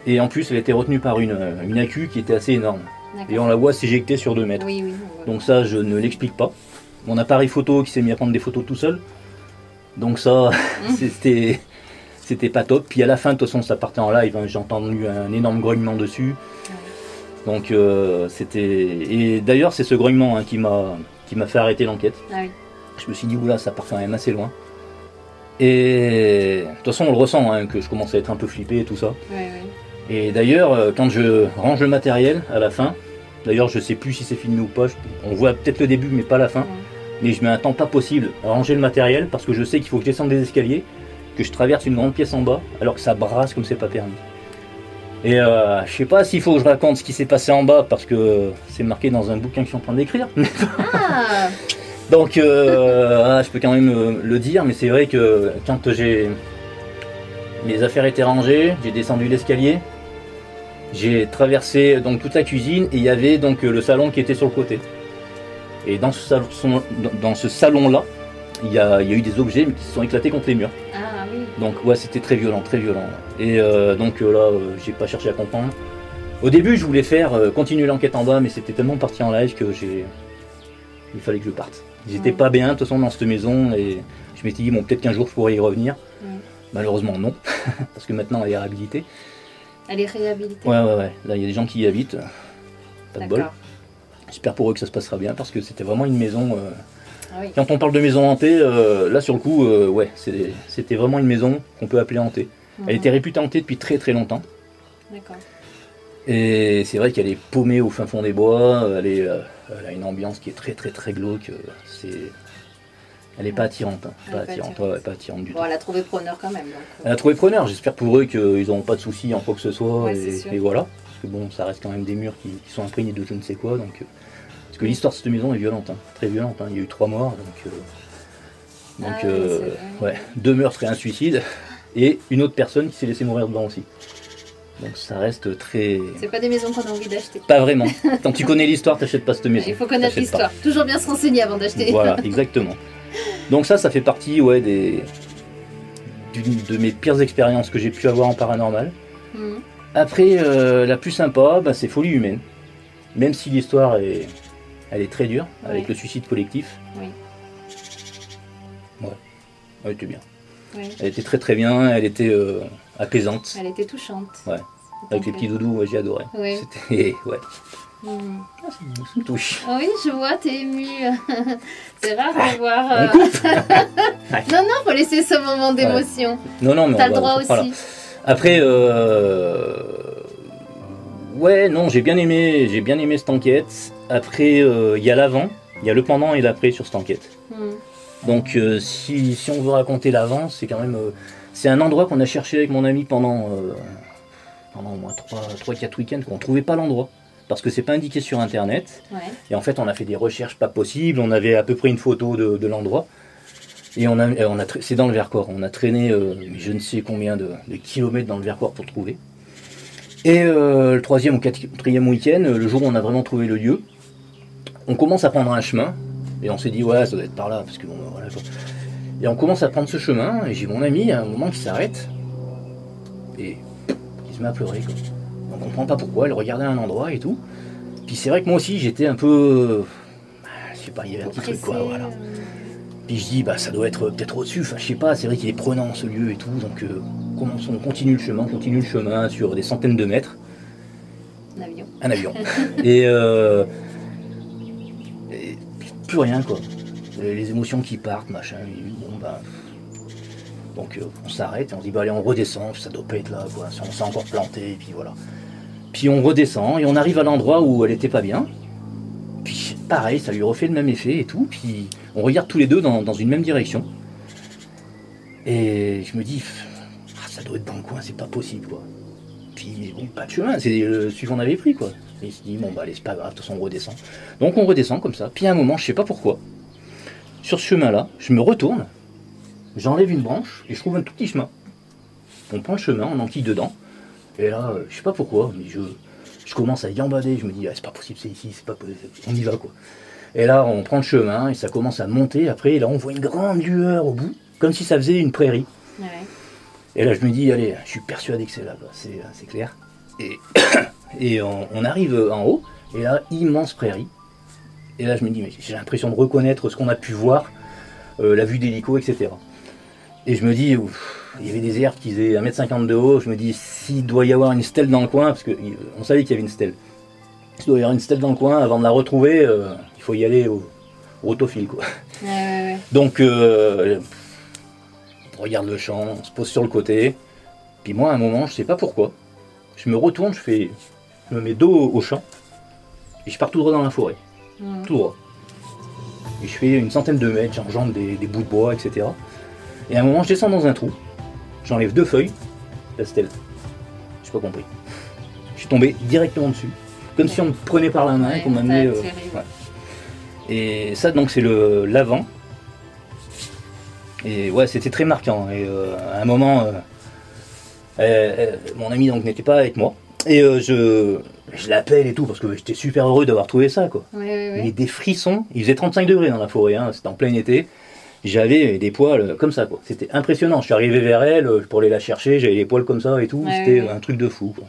et en plus, elle était retenue par une accu qui était assez énorme. Et on la voit s'éjecter sur 2 mètres. Oui, donc ça, je ne l'explique pas. Mon appareil photo qui s'est mis à prendre des photos tout seul. Donc ça, c'était pas top. Puis à la fin, de toute façon, ça partait en live. Hein. J'ai entendu un énorme grognement dessus. Donc c'était... Et d'ailleurs, c'est ce grognement qui m'a fait arrêter l'enquête. Ah oui. Je me suis dit, oula, ça part quand même assez loin. Et de toute façon, on le ressent, que je commence à être un peu flippé et tout ça. Oui. Et d'ailleurs, quand je range le matériel à la fin, d'ailleurs, je sais plus si c'est filmé ou pas, on voit peut-être le début, mais pas la fin. Mais je mets un temps pas possible à ranger le matériel parce que je sais qu'il faut que je descende des escaliers, que je traverse une grande pièce en bas, alors que ça brasse comme c'est pas permis. Et je sais pas s'il faut que je raconte ce qui s'est passé en bas parce que c'est marqué dans un bouquin que je suis en train d'écrire. Ah. Donc, je peux quand même le dire, mais c'est vrai que quand mes affaires étaient rangées, j'ai descendu l'escalier, j'ai traversé donc toute la cuisine et il y avait donc le salon qui était sur le côté. Et dans ce salon-là, il y a eu des objets qui se sont éclatés contre les murs. Ah oui. Donc ouais, c'était très violent, très violent. Et donc là, j'ai pas cherché à comprendre. Au début, je voulais continuer l'enquête en bas, mais c'était tellement parti en live que il fallait que je parte. J'étais pas bien, de toute façon, dans cette maison, et je m'étais dit, bon, peut-être qu'un jour, je pourrais y revenir. Malheureusement, non, parce que maintenant, elle est réhabilitée. Elle est réhabilitée. Ouais. Là, il y a des gens qui y habitent. Pas de bol. J'espère pour eux que ça se passera bien, parce que c'était vraiment une maison... Oui. Quand on parle de maison hantée, là, sur le coup, c'était vraiment une maison qu'on peut appeler hantée. Elle était réputée hantée depuis très très longtemps. D'accord. Et c'est vrai qu'elle est paumée au fin fond des bois, elle a une ambiance qui est très très très glauque. Elle n'est pas attirante, pas attirante du tout. Bon, elle a trouvé preneur quand même. Donc... Elle a trouvé preneur, j'espère pour eux qu'ils n'auront pas de soucis en quoi que ce soit. Ouais, et voilà. Parce que bon, ça reste quand même des murs qui sont imprégnés de je ne sais quoi. Donc, parce que l'histoire de cette maison est violente, très violente. Il y a eu 3 morts, donc 2 meurtres et un suicide. Et une autre personne qui s'est laissée mourir dedans aussi. Donc ça reste très... C'est pas des maisons qu'on a envie d'acheter. Pas vraiment. Quand tu connais l'histoire, t'achètes pas cette maison. Il faut connaître l'histoire. Toujours bien se renseigner avant d'acheter. Voilà, exactement. Donc ça fait partie d'une de mes pires expériences que j'ai pu avoir en paranormal. Après, la plus sympa, c'est Folie Humaine. Même si l'histoire elle est très dure, avec le suicide collectif. Oui. Ouais, elle était bien. Oui. Elle était très très bien, elle était apaisante. Elle était touchante. Ouais. Avec les petits doudous, j'ai adoré. Oui. C'était... Ouais. Ça me touche. Oh oui, je vois, t'es ému. C'est rare de voir... On coupe. Non, faut laisser ce moment d'émotion. Non, mais t'as le droit aussi. Voilà. Après, j'ai bien aimé cette enquête. Après, il y a l'avant, il y a le pendant et l'après sur cette enquête. Donc, si on veut raconter l'avant, c'est quand même... c'est un endroit qu'on a cherché avec mon ami pendant au moins 3-4 week-ends, qu'on ne trouvait pas l'endroit. Parce que c'est pas indiqué sur internet. Ouais. Et en fait, on a fait des recherches pas possibles. On avait à peu près une photo de l'endroit. Et c'est dans le Vercors. On a traîné je ne sais combien de kilomètres dans le Vercors pour trouver. Et le 3e ou 4e week-end, le jour où on a vraiment trouvé le lieu, on commence à prendre un chemin. Et on s'est dit, ça doit être par là. Parce que voilà. Et on commence à prendre ce chemin. Et j'ai mon ami, à un moment, qui s'arrête. Et qui se met à pleurer, quoi. On comprend pas pourquoi, elle regardait un endroit et tout. Puis c'est vrai que moi aussi j'étais un peu, je sais pas, il y avait un petit truc quoi, voilà. Puis je dis bah ça doit être peut-être au-dessus, enfin je sais pas, c'est vrai qu'il est prenant ce lieu et tout, donc commençons, on continue le chemin sur des centaines de mètres. Un avion. et plus rien quoi. Les émotions qui partent, machin, bon bah. Donc on s'arrête et on se dit bah allez on redescend, ça doit pas être là quoi, on s'est encore planté et puis voilà. Puis on redescend et on arrive à l'endroit où elle était pas bien. Puis pareil, ça lui refait le même effet et tout. Puis on regarde tous les deux dans une même direction. Et je me dis, ça doit être dans le coin, c'est pas possible quoi. Puis bon, pas de chemin, c'est celui qu'on avait pris quoi. Et il se dit, bon bah allez, c'est pas grave, de toute façon on redescend. Donc on redescend comme ça. Puis à un moment, je sais pas pourquoi, sur ce chemin-là, je me retourne, j'enlève une branche et je trouve un tout petit chemin. On prend le chemin, on enquille dedans. Et là, je sais pas pourquoi, mais je commence à gambader, je me dis, ah, c'est pas possible, c'est ici, c'est pas possible, on y va quoi. Et là, on prend le chemin et ça commence à monter, après, et là, on voit une grande lueur au bout, comme si ça faisait une prairie. Ouais. Et là, je me dis, allez, je suis persuadé que c'est là, c'est clair. Et on arrive en haut, et là, immense prairie. Et là, je me dis, mais j'ai l'impression de reconnaître ce qu'on a pu voir, la vue d'hélico, etc. Et je me dis, il y avait des herbes qui faisaient 1,50 m de haut. Je me dis, s'il doit y avoir une stèle dans le coin, parce qu'on savait qu'il y avait une stèle. S'il doit y avoir une stèle dans le coin, avant de la retrouver, il faut y aller au autofil, quoi. Donc, on regarde le champ, on se pose sur le côté. Puis moi, à un moment, je sais pas pourquoi, je me retourne, je me mets dos au champ, et je pars tout droit dans la forêt. Tout droit. Et je fais une centaine de mètres, j'enjambe des bouts de bois, etc. Et à un moment, je descends dans un trou, j'enlève 2 feuilles, la stèle. J'ai pas compris. Je suis tombé directement dessus, comme si on me prenait par la main et qu'on m'amenait. Et ça, donc, c'est l'avant. Et ouais, c'était très marquant. Et à un moment, mon ami donc n'était pas avec moi. Et je l'appelle et tout, parce que j'étais super heureux d'avoir trouvé ça, quoi. Mais des frissons, il faisait 35 degrés dans la forêt, hein, c'était en plein été. J'avais des poils comme ça, quoi. C'était impressionnant. Je suis arrivé vers elle pour aller la chercher, j'avais les poils comme ça et tout. C'était un truc de fou, quoi.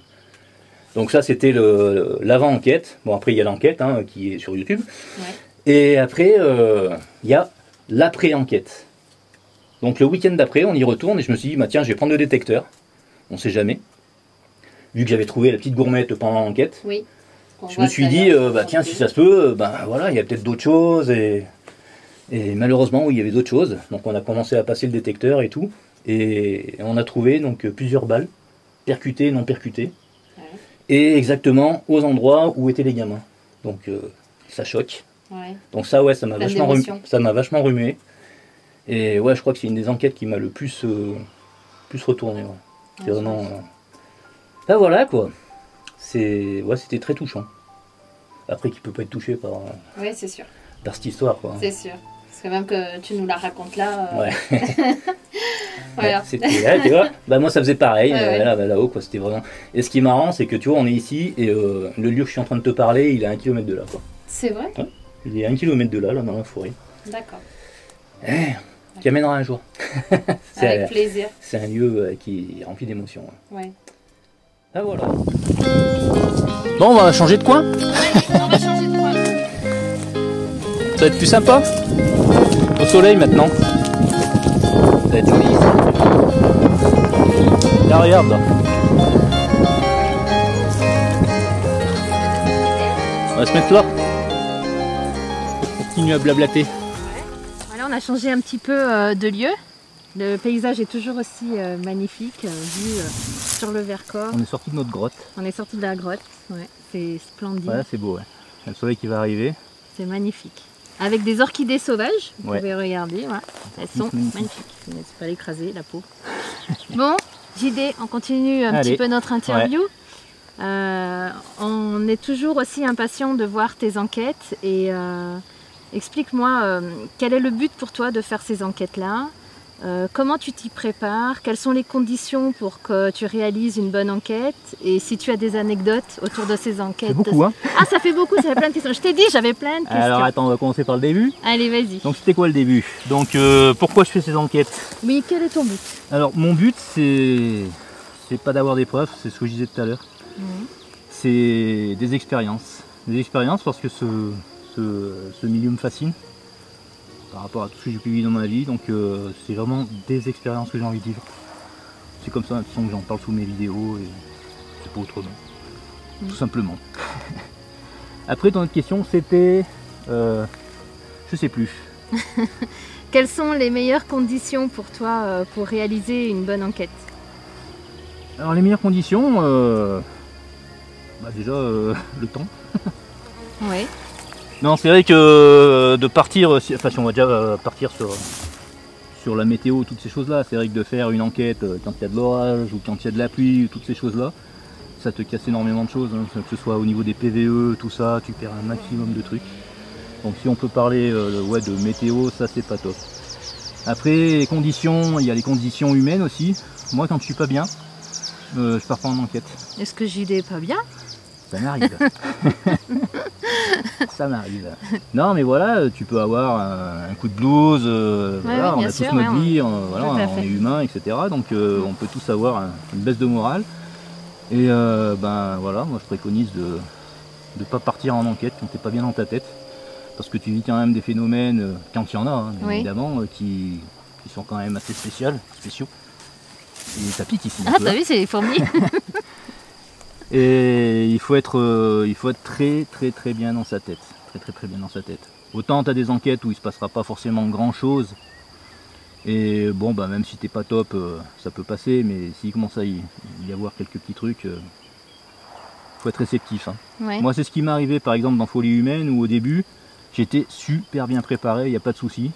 Donc ça, c'était l'avant-enquête. Bon, après, il y a l'enquête hein, qui est sur YouTube. Et après, il y a l'après-enquête. Donc le week-end d'après, on y retourne et je me suis dit, bah, tiens, je vais prendre le détecteur. On sait jamais. Vu que j'avais trouvé la petite gourmette pendant l'enquête. Je me suis dit, bah, tiens, si ça se peut, bah, voilà, il y a peut-être d'autres choses. Et malheureusement, oui, il y avait d'autres choses. Donc on a commencé à passer le détecteur et tout. Et on a trouvé donc plusieurs balles, percutées, non percutées. Et exactement aux endroits où étaient les gamins. Donc ça choque. Donc ça, ouais, ça m'a vachement remué. Et ouais, je crois que c'est une des enquêtes qui m'a le plus retourné. Ouais. C'est vraiment... Ben voilà, quoi. C'était très touchant. Après, qui peut pas être touché par... Oui, c'est sûr. Par cette histoire, quoi. C'est sûr. Parce que même que tu nous la racontes là... Ouais. Voilà. C'était, tu vois, bah moi ça faisait pareil, là-haut, quoi. C'était vraiment... Et ce qui est marrant, c'est que tu vois, on est ici, et le lieu que je suis en train de te parler, il est à 1 km de là, quoi. C'est vrai? Ouais. Il est à 1 km de là, dans la forêt. D'accord. Qui amènera un jour. Avec plaisir. C'est un lieu qui est rempli d'émotions. Ouais. Ah voilà. Bon, on va changer de coin. On va changer de coin. Ça va être plus sympa. Au soleil maintenant. Ça va être joli ici. Là, regarde là. On va se mettre là. On continue à blablater. Voilà, on a changé un petit peu de lieu. Le paysage est toujours aussi magnifique, vu sur le Vercors. On est sorti de notre grotte. On est sorti de la grotte, ouais. C'est splendide. Ouais, c'est beau, ouais. Il y a le soleil qui va arriver. C'est magnifique. Avec des orchidées sauvages, vous pouvez regarder, ouais. Elles sont magnifiques. Je ne laisse pas l'écraser, la peau. Bon, JD, on continue un petit peu notre interview. Ouais. On est toujours aussi impatient de voir tes enquêtes et explique-moi quel est le but pour toi de faire ces enquêtes-là. Comment tu t'y prépares? Quelles sont les conditions pour que tu réalises une bonne enquête? Et si tu as des anecdotes autour de ces enquêtes? C'est beaucoup, hein? Ah, ça fait beaucoup, ça fait plein de questions. Je t'ai dit, j'avais plein de questions. Alors attends, on va commencer par le début. Allez, vas-y. Donc c'était quoi le début? Donc pourquoi je fais ces enquêtes? Oui, quel est ton but? Alors mon but, c'est pas d'avoir des preuves, c'est ce que je disais tout à l'heure. C'est des expériences Des expériences parce que ce milieu me fascine par rapport à tout ce que j'ai pu vivre dans ma vie. Donc c'est vraiment des expériences que j'ai envie de vivre. C'est comme ça, de toute façon, que j'en parle sous mes vidéos et c'est pas autrement. Tout simplement. Après, ton autre question, c'était... je sais plus. Quelles sont les meilleures conditions pour toi pour réaliser une bonne enquête? Alors les meilleures conditions, déjà le temps. Oui. Non, c'est vrai que de partir, si on va déjà partir sur la météo, toutes ces choses-là, c'est vrai que de faire une enquête quand il y a de l'orage ou quand il y a de la pluie, toutes ces choses-là, ça te casse énormément de choses, hein, que ce soit au niveau des PVE, tout ça, tu perds un maximum de trucs. Donc si on peut parler de météo, ça c'est pas top. Après les conditions, il y a les conditions humaines aussi. Moi quand je suis pas bien, je pars pas en enquête. Est-ce que JD est pas bien? Ça m'arrive. Ça m'arrive. Non mais voilà, tu peux avoir un coup de blues, voilà, on a tous notre vie, voilà, on est humain, etc. Donc on peut tous avoir une baisse de morale. Et voilà, moi je préconise de ne pas partir en enquête quand t'es pas bien dans ta tête. Parce que tu vis quand même des phénomènes, quand il y en a, hein, évidemment, qui sont quand même assez spéciaux. Et ça pique ici. Ah, t'as vu, c'est les fourmis. Et il faut être très très très bien dans sa tête. Très très très bien dans sa tête. Autant tu as des enquêtes où il se passera pas forcément grand chose. Et bon, même si t'es pas top, ça peut passer. Mais s'il commence à y avoir quelques petits trucs, faut être réceptif. Hein. Ouais. Moi, c'est ce qui m'est arrivé par exemple dans Folie Humaine où au début, j'étais super bien préparé, il n'y a pas de souci.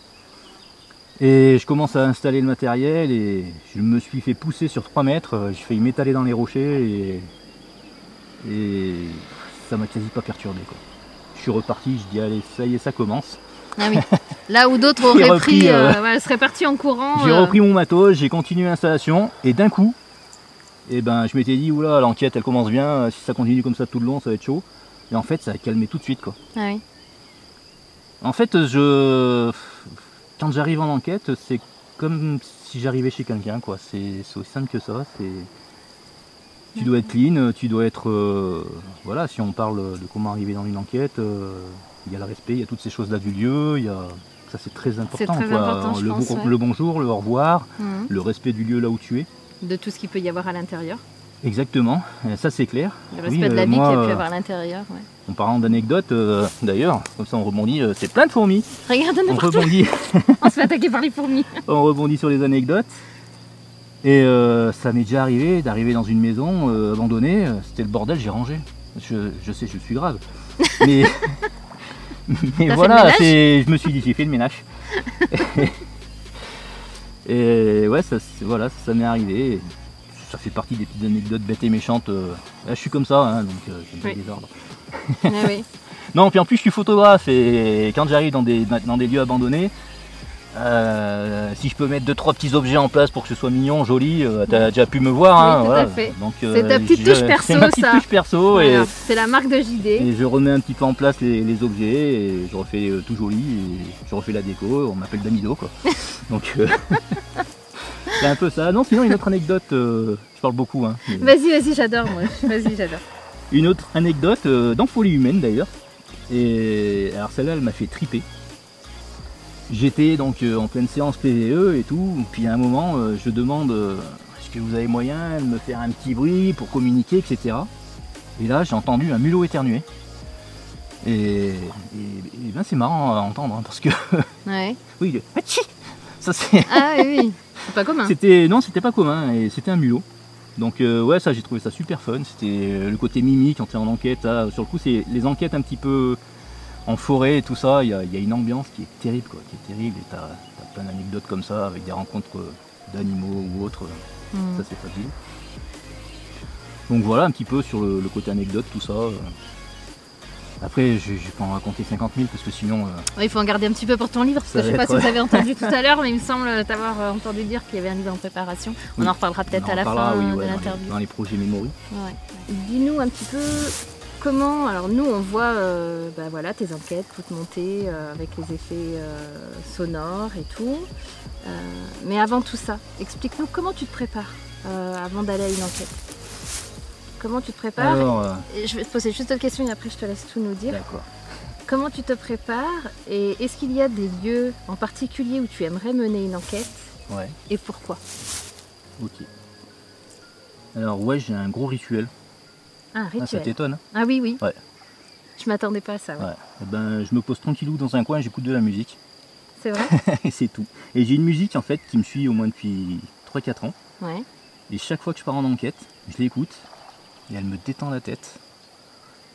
Et je commence à installer le matériel et je me suis fait pousser sur 3 mètres, j'ai failli m'étaler dans les rochers et ça m'a quasi pas perturbé, quoi. Je suis reparti, je dis allez, ça y est, ça commence. Ah oui. Là où d'autres auraient seraient partis en courant. J'ai repris mon matos, j'ai continué l'installation et d'un coup, je m'étais dit oula, l'enquête elle commence bien, si ça continue comme ça tout le long ça va être chaud. Et en fait ça a calmé tout de suite, quoi. Ah oui. En fait, quand j'arrive en enquête, c'est comme si j'arrivais chez quelqu'un, quoi. C'est aussi simple que ça. Tu dois être clean, tu dois être... voilà, si on parle de comment arriver dans une enquête, il y a le respect, il y a toutes ces choses-là du lieu, ça c'est très important. C'est très important, je pense, le bonjour, le au revoir, Mhm. le respect du lieu là où tu es. De tout ce qu'il peut y avoir à l'intérieur. Exactement, ça c'est clair. Le respect de la vie qu'il y a pu avoir à l'intérieur. Ouais. En parlant d'anecdotes, d'ailleurs, comme ça on rebondit, c'est plein de fourmis. Regarde, on rebondit. On se fait attaquer par les fourmis. On rebondit sur les anecdotes. Et ça m'est déjà arrivé d'arriver dans une maison abandonnée, c'était le bordel, j'ai rangé. Je sais, je suis grave. Mais, voilà, je me suis dit, j'ai fait le ménage. Et ouais, ça m'est arrivé. Ça fait partie des petites anecdotes bêtes et méchantes. Là, je suis comme ça, hein, donc j'aime pas le désordre. Ah oui. Non, puis en plus je suis photographe et quand j'arrive dans des lieux abandonnés, si je peux mettre 2-3 petits objets en place pour que ce soit mignon, joli, t'as déjà pu me voir. Oui, hein, tout voilà. à fait. C'est ta petite touche perso, c'est ma petite touche perso. Voilà. C'est la marque de JD. Et je remets un petit peu en place les objets et je refais tout joli et je refais la déco. On m'appelle Damido, quoi. Donc c'est un peu ça. Non, sinon une autre anecdote, je parle beaucoup. Hein, Vas-y, j'adore moi. Vas-y, j'adore. Une autre anecdote dans Folie Humaine d'ailleurs. Et alors celle-là, elle m'a fait triper. J'étais donc en pleine séance PVE et tout, puis à un moment je demande est-ce que vous avez moyen de me faire un petit bruit pour communiquer, etc. Et là j'ai entendu un mulot éternuer. Et c'est marrant à entendre, hein, parce que Ouais. oui, ça c'est. Ah oui, c'est pas commun. Non, c'était pas commun et c'était un mulot. Donc ouais, ça j'ai trouvé ça super fun. C'était le côté mimi quand tu es en enquête. Là, sur le coup, c'est les enquêtes un petit peu en forêt et tout ça, il y a une ambiance qui est terrible, quoi, qui est terrible, et t'as plein d'anecdotes comme ça, avec des rencontres d'animaux ou autres, ça c'est fabuleux. Donc voilà un petit peu sur le côté anecdote, tout ça. Après, je vais pas en raconter 50 000 parce que sinon... Il faut en garder un petit peu pour ton livre, parce que je sais pas si vous avez entendu tout à l'heure, mais il me semble t'avoir entendu dire qu'il y avait un livre en préparation. On en reparlera peut-être à la fin de l'interview. Dans les projets Memory. Ouais. Dis-nous un petit peu... Comment, alors nous on voit voilà, tes enquêtes toutes montées avec les effets sonores et tout, mais avant tout ça, explique-nous comment tu te prépares avant d'aller à une enquête. Comment tu te prépares? Alors, Et je vais te poser juste d'autres questions et après je te laisse tout nous dire. d'accord. Comment tu te prépares et est-ce qu'il y a des lieux en particulier où tu aimerais mener une enquête Ouais, et pourquoi? ok. Alors ouais, j'ai un gros rituel. Ah, un Ah, ça rituel. t'étonne, hein? Ah oui, oui. Ouais. Je m'attendais pas à ça. Ouais. Ouais. Eh ben, je me pose tranquillou dans un coin et j'écoute de la musique. C'est vrai? Et c'est tout. Et j'ai une musique en fait qui me suit au moins depuis 3-4 ans. Ouais. Et chaque fois que je pars en enquête, je l'écoute et elle me détend la tête.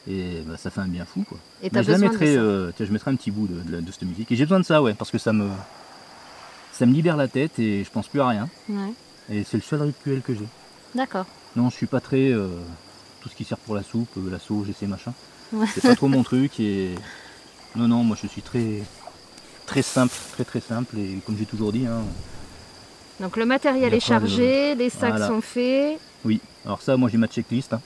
Et bah, ça fait un bien fou quoi. Et Bah, t'as besoin de ça. tiens, je mettrai un petit bout de cette musique. Et j'ai besoin de ça, ouais, parce que ça me libère la tête et je pense plus à rien. Ouais. Et c'est le seul rituel que j'ai. D'accord. Non, je suis pas très tout ce qui sert pour la soupe, la sauge et ces machins. Ouais. C'est pas trop mon truc et non, moi je suis très simple, très simple et comme j'ai toujours dit, hein, Donc le matériel Il y a est chargé, les sacs Voilà. sont faits. oui. Alors ça, moi j'ai ma checklist. Hein.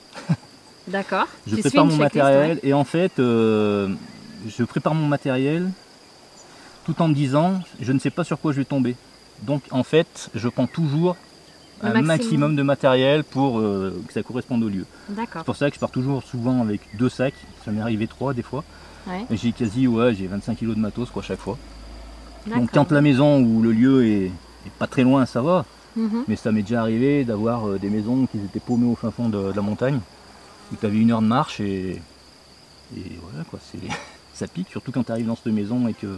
D'accord. Je Tu prépare suis une mon checklist, matériel ouais. et en fait, je prépare mon matériel tout en me disant, je ne sais pas sur quoi je vais tomber. Donc en fait, je prends toujours Le un maximum. maximum de matériel pour que ça corresponde au lieu. D'accord. C'est pour ça que je pars toujours souvent avec 2 sacs, ça m'est arrivé 3 des fois. Ouais. Et j'ai j'ai 25 kg de matos quoi chaque fois. Donc D'accord. quand la maison ou le lieu est pas très loin, ça va. Mhm. Mais ça m'est déjà arrivé d'avoir des maisons qui étaient paumées au fin fond de la montagne, où tu avais 1 heure de marche et voilà quoi, ça pique, surtout quand tu arrives dans cette maison et que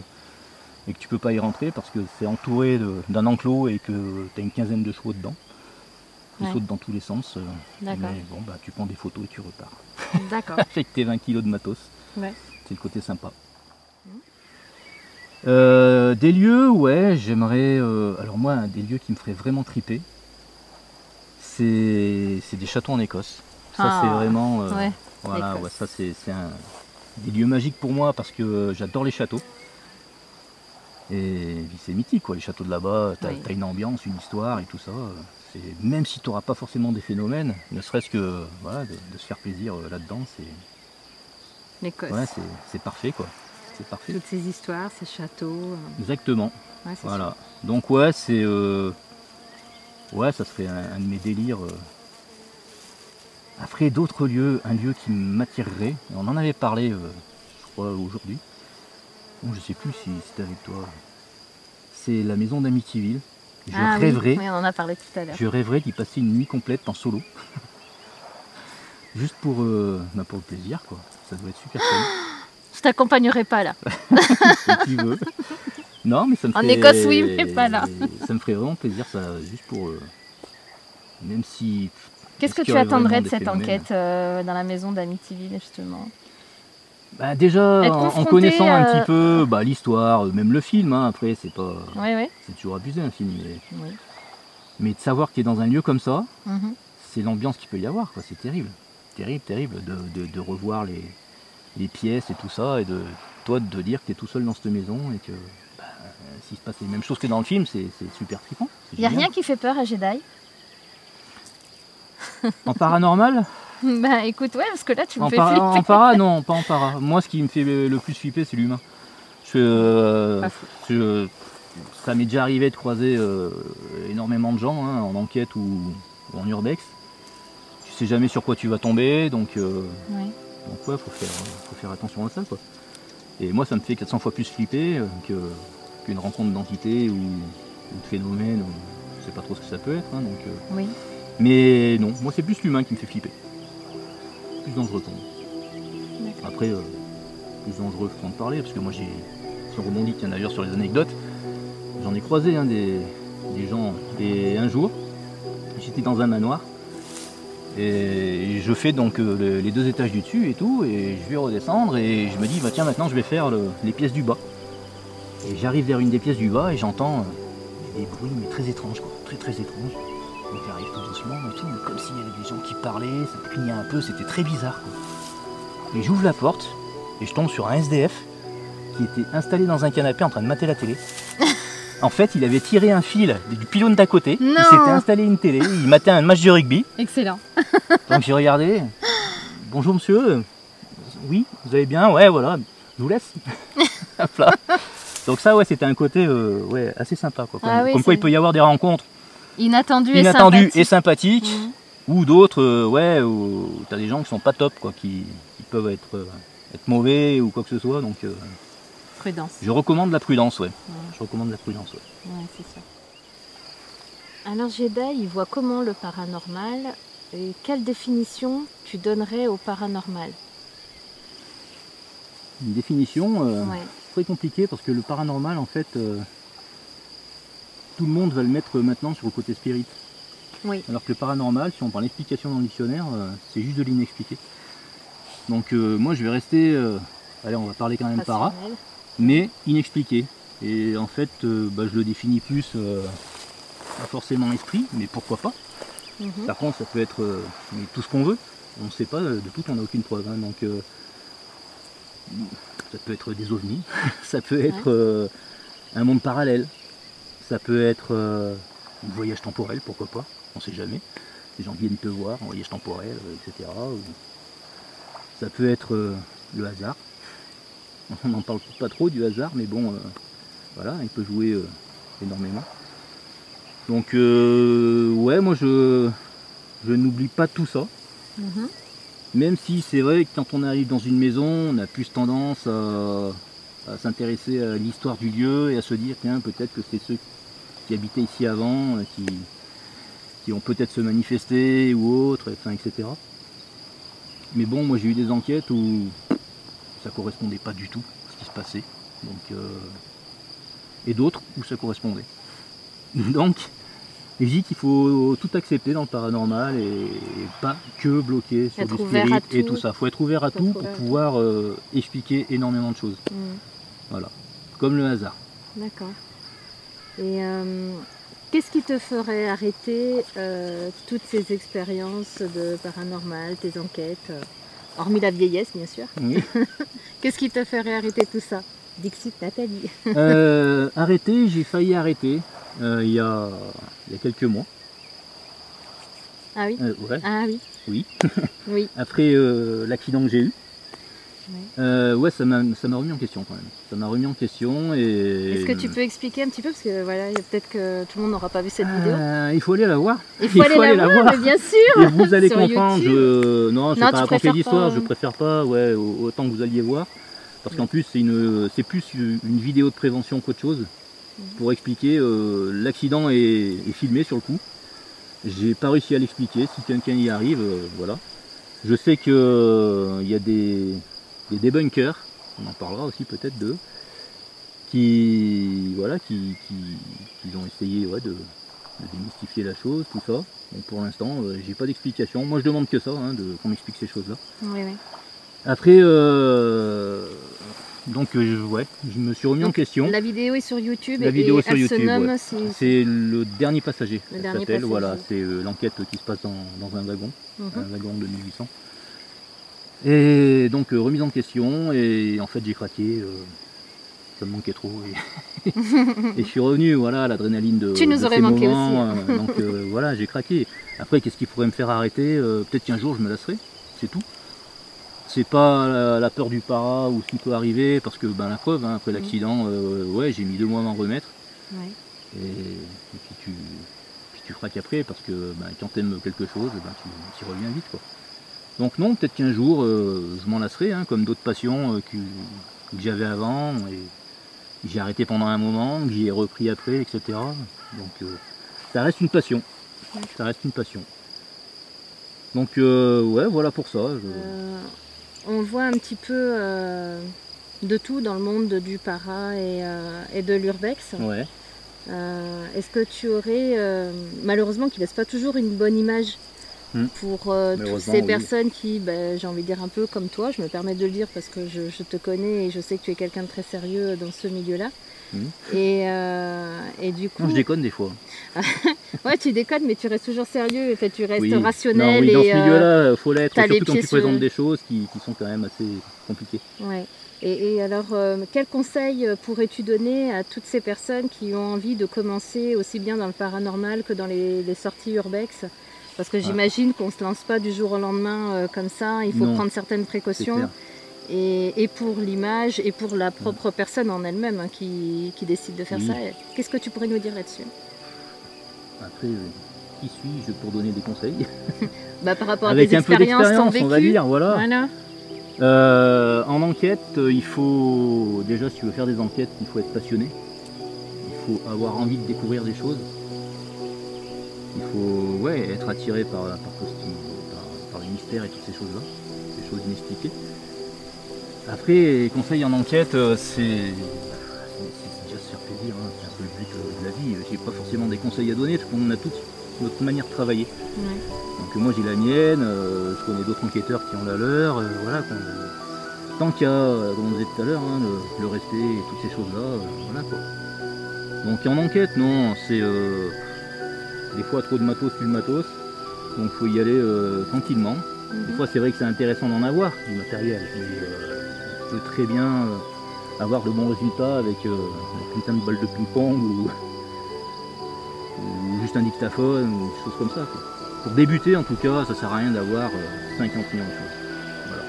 tu peux pas y rentrer parce que c'est entouré d'un enclos et que tu as une quinzaine de chevaux dedans. Qui Ouais. sautent dans tous les sens. D'accord. Mais bon, bah, tu prends des photos et tu repars. D'accord. Avec tes 20 kg de matos. Ouais. C'est le côté sympa. Des lieux, ouais, j'aimerais. Alors, moi, un des lieux qui me ferait vraiment triper, c'est des châteaux en Écosse. Ça, Ah, c'est vraiment. ouais, Voilà, l'Écosse. ouais, ça, c'est des lieux magiques pour moi parce que j'adore les châteaux. Et puis, c'est mythique, quoi. Les châteaux de là-bas, t'as Oui. une ambiance, une histoire et tout ça. Même si tu n'auras pas forcément des phénomènes, ne serait-ce que voilà, de se faire plaisir là-dedans, L'Écosse. ouais, c'est parfait, quoi. C'est parfait. Toutes ces histoires, ces châteaux. Exactement. Ouais, c'est Voilà. Donc ouais, ouais, ça serait un de mes délires. Après d'autres lieux, un lieu qui m'attirerait. Et on en avait parlé, je crois aujourd'hui. Bon, je sais plus si c'était avec toi. C'est la maison d'Amityville. Je Ah rêverais, oui, on en a parlé tout à l'heure. je rêverais d'y passer une nuit complète en solo. Juste pour le plaisir, quoi. Ça doit être super fun. Je t'accompagnerai pas là. Si tu veux. Non, mais ça me En ferait... Écosse, oui, mais pas là. Ça me ferait vraiment plaisir, ça, juste pour... même si... Qu'est-ce que est-ce qu'il tu y aurait attendrais vraiment de des cette phénomènes enquête dans la maison d'Amityville justement? Bah, déjà, Être en confronté, connaissant un petit peu bah, l'histoire, même le film, hein, après, c'est pas... Oui, oui. C'est toujours abusé, un film. Oui. Mais de savoir que tu es dans un lieu comme ça, Mhm. c'est l'ambiance qu'il peut y avoir, quoi. C'est terrible. Terrible de revoir les pièces et tout ça, et de toi de te dire que tu es tout seul dans cette maison et que bah, s'il se passe les mêmes choses que dans le film, c'est super flippant. Il n'y a rien qui fait peur à Jedi? En paranormal? Ben écoute, ouais, parce que là tu me En fais flipper. para, non, pas en para. Moi, ce qui me fait le plus flipper, c'est l'humain. Pas fou. Ça m'est déjà arrivé de croiser énormément de gens hein, en enquête ou en urbex. Tu sais jamais sur quoi tu vas tomber, donc Oui. ouais, faut faire attention à ça, quoi. Et moi, ça me fait 400 fois plus flipper qu'une rencontre d'entité ou de phénomène, ou je sais pas trop ce que ça peut être. Hein, donc, Oui. mais non, moi c'est plus l'humain qui me fait flipper. Plus dangereux pour moi. Après, plus dangereux faut en parler, parce que moi j'ai, si on rebondit tiens, d'ailleurs sur les anecdotes, j'en ai croisé hein, des gens, et un jour, j'étais dans un manoir, et je fais donc les 2 étages du dessus et tout, et je vais redescendre, et je me dis, bah, tiens maintenant je vais faire les pièces du bas. Et j'arrive vers une des pièces du bas, et j'entends des bruits mais très étranges, quoi, très étranges. Donc j'arrive tout doucement et tout, mais comme s'il y avait des gens qui parlaient, ça clignait un peu, c'était très bizarre, quoi. Et j'ouvre la porte, et je tombe sur un SDF qui était installé dans un canapé en train de mater la télé. En fait, il avait tiré un fil du pylône d'à côté, Non. il s'était installé une télé, il matait un match de rugby. Excellent. Donc j'ai regardé. Bonjour monsieur. Oui, vous allez bien? Ouais, voilà. Je vous laisse. Hop là. Donc ça, ouais, c'était un côté assez sympa. Quoi. Ah oui, Comme quoi il peut y avoir des rencontres Inattendu inattendues et sympathiques. Mhm. Ou d'autres, ouais, où tu as des gens qui sont pas top, quoi, qui peuvent être mauvais ou quoi que ce soit. Donc, Prudence. je recommande la prudence, ouais. Ouais. Je recommande la prudence, ouais. Ouais, c'est ça. Alors Jedi, il voit comment le paranormal et quelle définition tu donnerais au paranormal? Une définition Ouais. très compliquée parce que le paranormal, en fait, tout le monde va le mettre maintenant sur le côté spirit. Oui. Alors que le paranormal, si on prend l'explication dans le dictionnaire, c'est juste de l'inexpliqué. Donc moi je vais rester, allez on va parler quand même para, Rationnel. mais inexpliqué. Et en fait je le définis plus, pas forcément esprit, mais pourquoi pas. Mhm. Par contre ça peut être mais tout ce qu'on veut, on ne sait pas, de tout on n'a aucune preuve. Hein. Donc ça peut être des ovnis, ça peut être un monde parallèle, ça peut être un voyage temporel, pourquoi pas, on ne sait jamais. Les gens viennent te voir en voyage temporel, etc. Ça peut être le hasard. On n'en parle pas trop du hasard, mais bon, voilà, il peut jouer énormément. Donc, ouais, moi je n'oublie pas tout ça. Mhm. Même si c'est vrai que quand on arrive dans une maison, on a plus tendance à s'intéresser à l'histoire du lieu et à se dire, tiens, peut-être que c'est ceux qui habitaient ici avant, qui ont peut-être se manifester ou autre, enfin, etc. Mais bon, moi j'ai eu des enquêtes où ça correspondait pas du tout à ce qui se passait. Donc, et d'autres où ça correspondait. Donc, je dis qu'il faut tout accepter dans le paranormal et pas que bloquer sur Être du ouvert spirit à et tout. tout ça. Il faut être ouvert à Faut tout être pour ouvert à pouvoir expliquer énormément de choses. Mhm. Voilà. Comme le hasard. D'accord. Et qu'est-ce qui te ferait arrêter toutes ces expériences de paranormal, tes enquêtes, hormis la vieillesse bien sûr? Oui. Qu'est-ce qui te ferait arrêter tout ça? Dixit Nathalie. Arrêter, j'ai failli arrêter il y a quelques mois. Ah oui? Ouais, Ah oui. oui. Oui. Après l'accident que j'ai eu. Ouais. Ouais, ça m'a remis en question quand même. Ça m'a remis en question et... Est-ce que tu peux expliquer un petit peu? Parce que voilà, peut-être que tout le monde n'aura pas vu cette vidéo. Il faut aller la voir. Il faut aller la voir, mais bien sûr. Et vous allez Sur comprendre. Non, je ne vais pas raconter l'histoire, pas... je préfère pas, ouais, autant que vous alliez voir. Parce qu'en plus, c'est plus une vidéo de prévention qu'autre chose. Pour expliquer, l'accident est filmé sur le coup. J'ai pas réussi à l'expliquer, si quelqu'un y arrive, voilà. Je sais qu'il y a des débunkers, on en parlera aussi peut-être d'eux, qui ont essayé de démystifier la chose, tout ça. Donc pour l'instant, j'ai pas d'explication. Moi je demande que ça, hein, qu'on m'explique ces choses-là. Oui, oui. Après, donc ouais, je me suis remis en question. La vidéo est sur YouTube la vidéo sur elle YouTube, se nomme... ouais. C'est le dernier passager, Le elle dernier s'appelle, passager. voilà, c'est l'enquête qui se passe dans un wagon, un Mhm. wagon de 1800. Et donc remise en question, et en fait j'ai craqué, ça me manquait trop, et, et je suis revenu, voilà, l'adrénaline de Tu nous aurais ces manqué moments, aussi, hein. donc voilà, j'ai craqué. Après, qu'est-ce qui pourrait me faire arrêter? Peut-être qu'un jour je me lasserai, c'est tout. C'est pas la peur du para ou ce qui peut arriver, parce que ben, la preuve, hein, après l'accident, ouais, j'ai mis 2 mois à m'en remettre. Ouais. Et puis tu craques après, parce que ben, quand tu aimes quelque chose, ben, tu y reviens vite, quoi. Donc non, peut-être qu'un jour je m'en lasserai, hein, comme d'autres passions que j'avais avant, et j'ai arrêté pendant un moment, que j'ai repris après, etc. Donc ça reste une passion. Ça reste une passion. Donc ouais, voilà pour ça. On voit un petit peu de tout dans le monde du para et de l'urbex. Ouais. Est-ce que tu aurais, malheureusement qui laisse pas toujours une bonne image pour toutes ces personnes qui, j'ai envie de dire un peu comme toi, je me permets de le dire parce que je te connais et je sais que tu es quelqu'un de très sérieux dans ce milieu-là. Et du coup... Non, je déconne des fois. Ouais, tu déconnes, mais tu restes toujours sérieux, en fait, tu restes oui. rationnel. Non, oui, dans ce milieu-là, il faut l'être, surtout quand tu présentes des choses qui sont quand même assez compliquées. Ouais. Et alors, quel conseil pourrais-tu donner à toutes ces personnes qui ont envie de commencer aussi bien dans le paranormal que dans les sorties urbex? Parce que j'imagine qu'on ne se lance pas du jour au lendemain comme ça, il faut prendre certaines précautions. Et pour l'image et pour la propre personne en elle-même hein, qui décide de faire ça. Qu'est-ce que tu pourrais nous dire là-dessus? Après, qui suis-je pour donner des conseils? Bah, par rapport à Avec tes un peu d'expérience, on va vécu. dire, voilà. Voilà. En enquête, il faut, déjà si tu veux faire des enquêtes, il faut être passionné. Il faut avoir envie de découvrir des choses. Il faut être attiré par les mystères et toutes ces choses-là, des choses inexpliquées. Après, les conseils en enquête, c'est déjà se faire plaisir, hein. C'est un peu le but de la vie. J'ai pas forcément des conseils à donner parce qu'on a toute notre manière de travailler. Ouais. Donc moi j'ai la mienne, je connais d'autres enquêteurs qui ont la leur, voilà. Tant qu'il y a, comme on disait tout à l'heure, hein, le respect et toutes ces choses-là, voilà quoi. Donc en enquête, non, c'est des fois trop de matos tue le matos, donc il faut y aller tranquillement. Des fois c'est vrai que c'est intéressant d'en avoir du matériel, mais on peut très bien avoir de bons résultats avec une putain de balle de ping-pong ou juste un dictaphone ou des choses comme ça, quoi. Pour débuter en tout cas, ça sert à rien d'avoir 50 millions de choses. Voilà.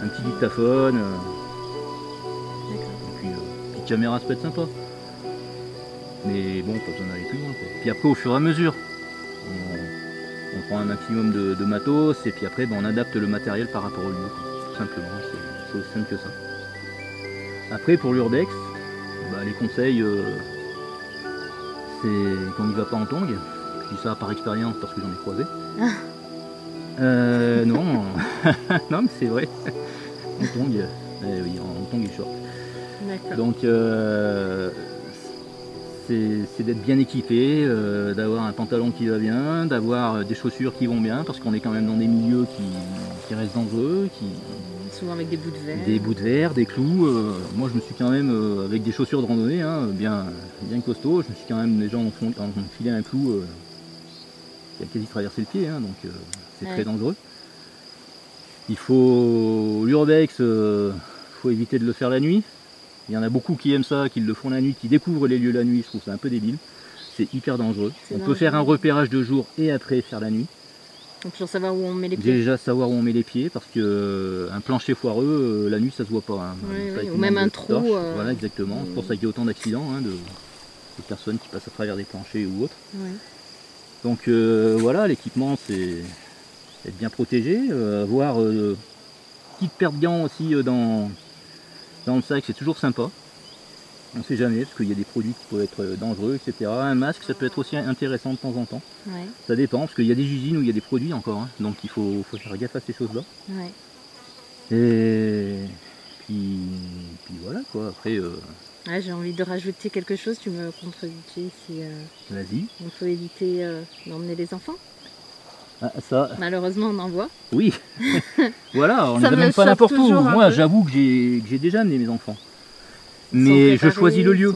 Un petit dictaphone, et puis petite caméra, ça peut être sympa. Mais bon, pas besoin d'aller plus loin, quoi. Puis après, au fur et à mesure, on prend un maximum de matos et puis après, on adapte le matériel par rapport au lieu, quoi. Tout simplement, c'est aussi simple que ça. Après, pour l'urbex, les conseils, c'est qu'on n'y va pas en tongs. Je dis ça par expérience parce que j'en ai croisé. Non, non mais c'est vrai. En tongs, oui, en tongs et short. Donc c'est d'être bien équipé, d'avoir un pantalon qui va bien, d'avoir des chaussures qui vont bien, parce qu'on est quand même dans des milieux qui restent dangereux, souvent avec des bouts de verre. Des bouts de verre, des clous. Moi je me suis quand même, avec des chaussures de randonnée, hein, bien costaud, je me suis quand même, les gens ont filé un clou qui a quasi traversé le pied, hein, donc c'est très dangereux. Il faut l'urbex, faut éviter de le faire la nuit. Il y en a beaucoup qui aiment ça, qui le font la nuit, qui découvrent les lieux la nuit, je trouve ça un peu débile. C'est hyper dangereux. On peut faire un repérage de jour et après faire la nuit. Donc toujours savoir où on met les pieds. Déjà savoir où on met les pieds, parce que un plancher foireux, la nuit ça se voit pas. Hein. Oui, ou même un trou. Voilà, exactement. C'est pour ça qu'il y a autant d'accidents, hein, de personnes qui passent à travers des planchers ou autres. Ouais. Donc voilà, l'équipement c'est être bien protégé, avoir petite paire de gants aussi dans le sac, c'est toujours sympa. On ne sait jamais, parce qu'il y a des produits qui peuvent être dangereux, etc. Un masque, ça peut être aussi intéressant de temps en temps. Ouais. Ça dépend, parce qu'il y a des usines où il y a des produits encore, hein, donc il faut faire gaffe à ces choses-là. Ouais. Et puis voilà quoi, après... J'ai envie de rajouter quelque chose, tu me contredis si... Vas-y. Il faut éviter d'emmener les enfants. Ah, ça... Malheureusement on en voit. Oui. Voilà, on ne les amène pas n'importe où. Moi j'avoue que j'ai déjà amené mes enfants. Mais je choisis le lieu.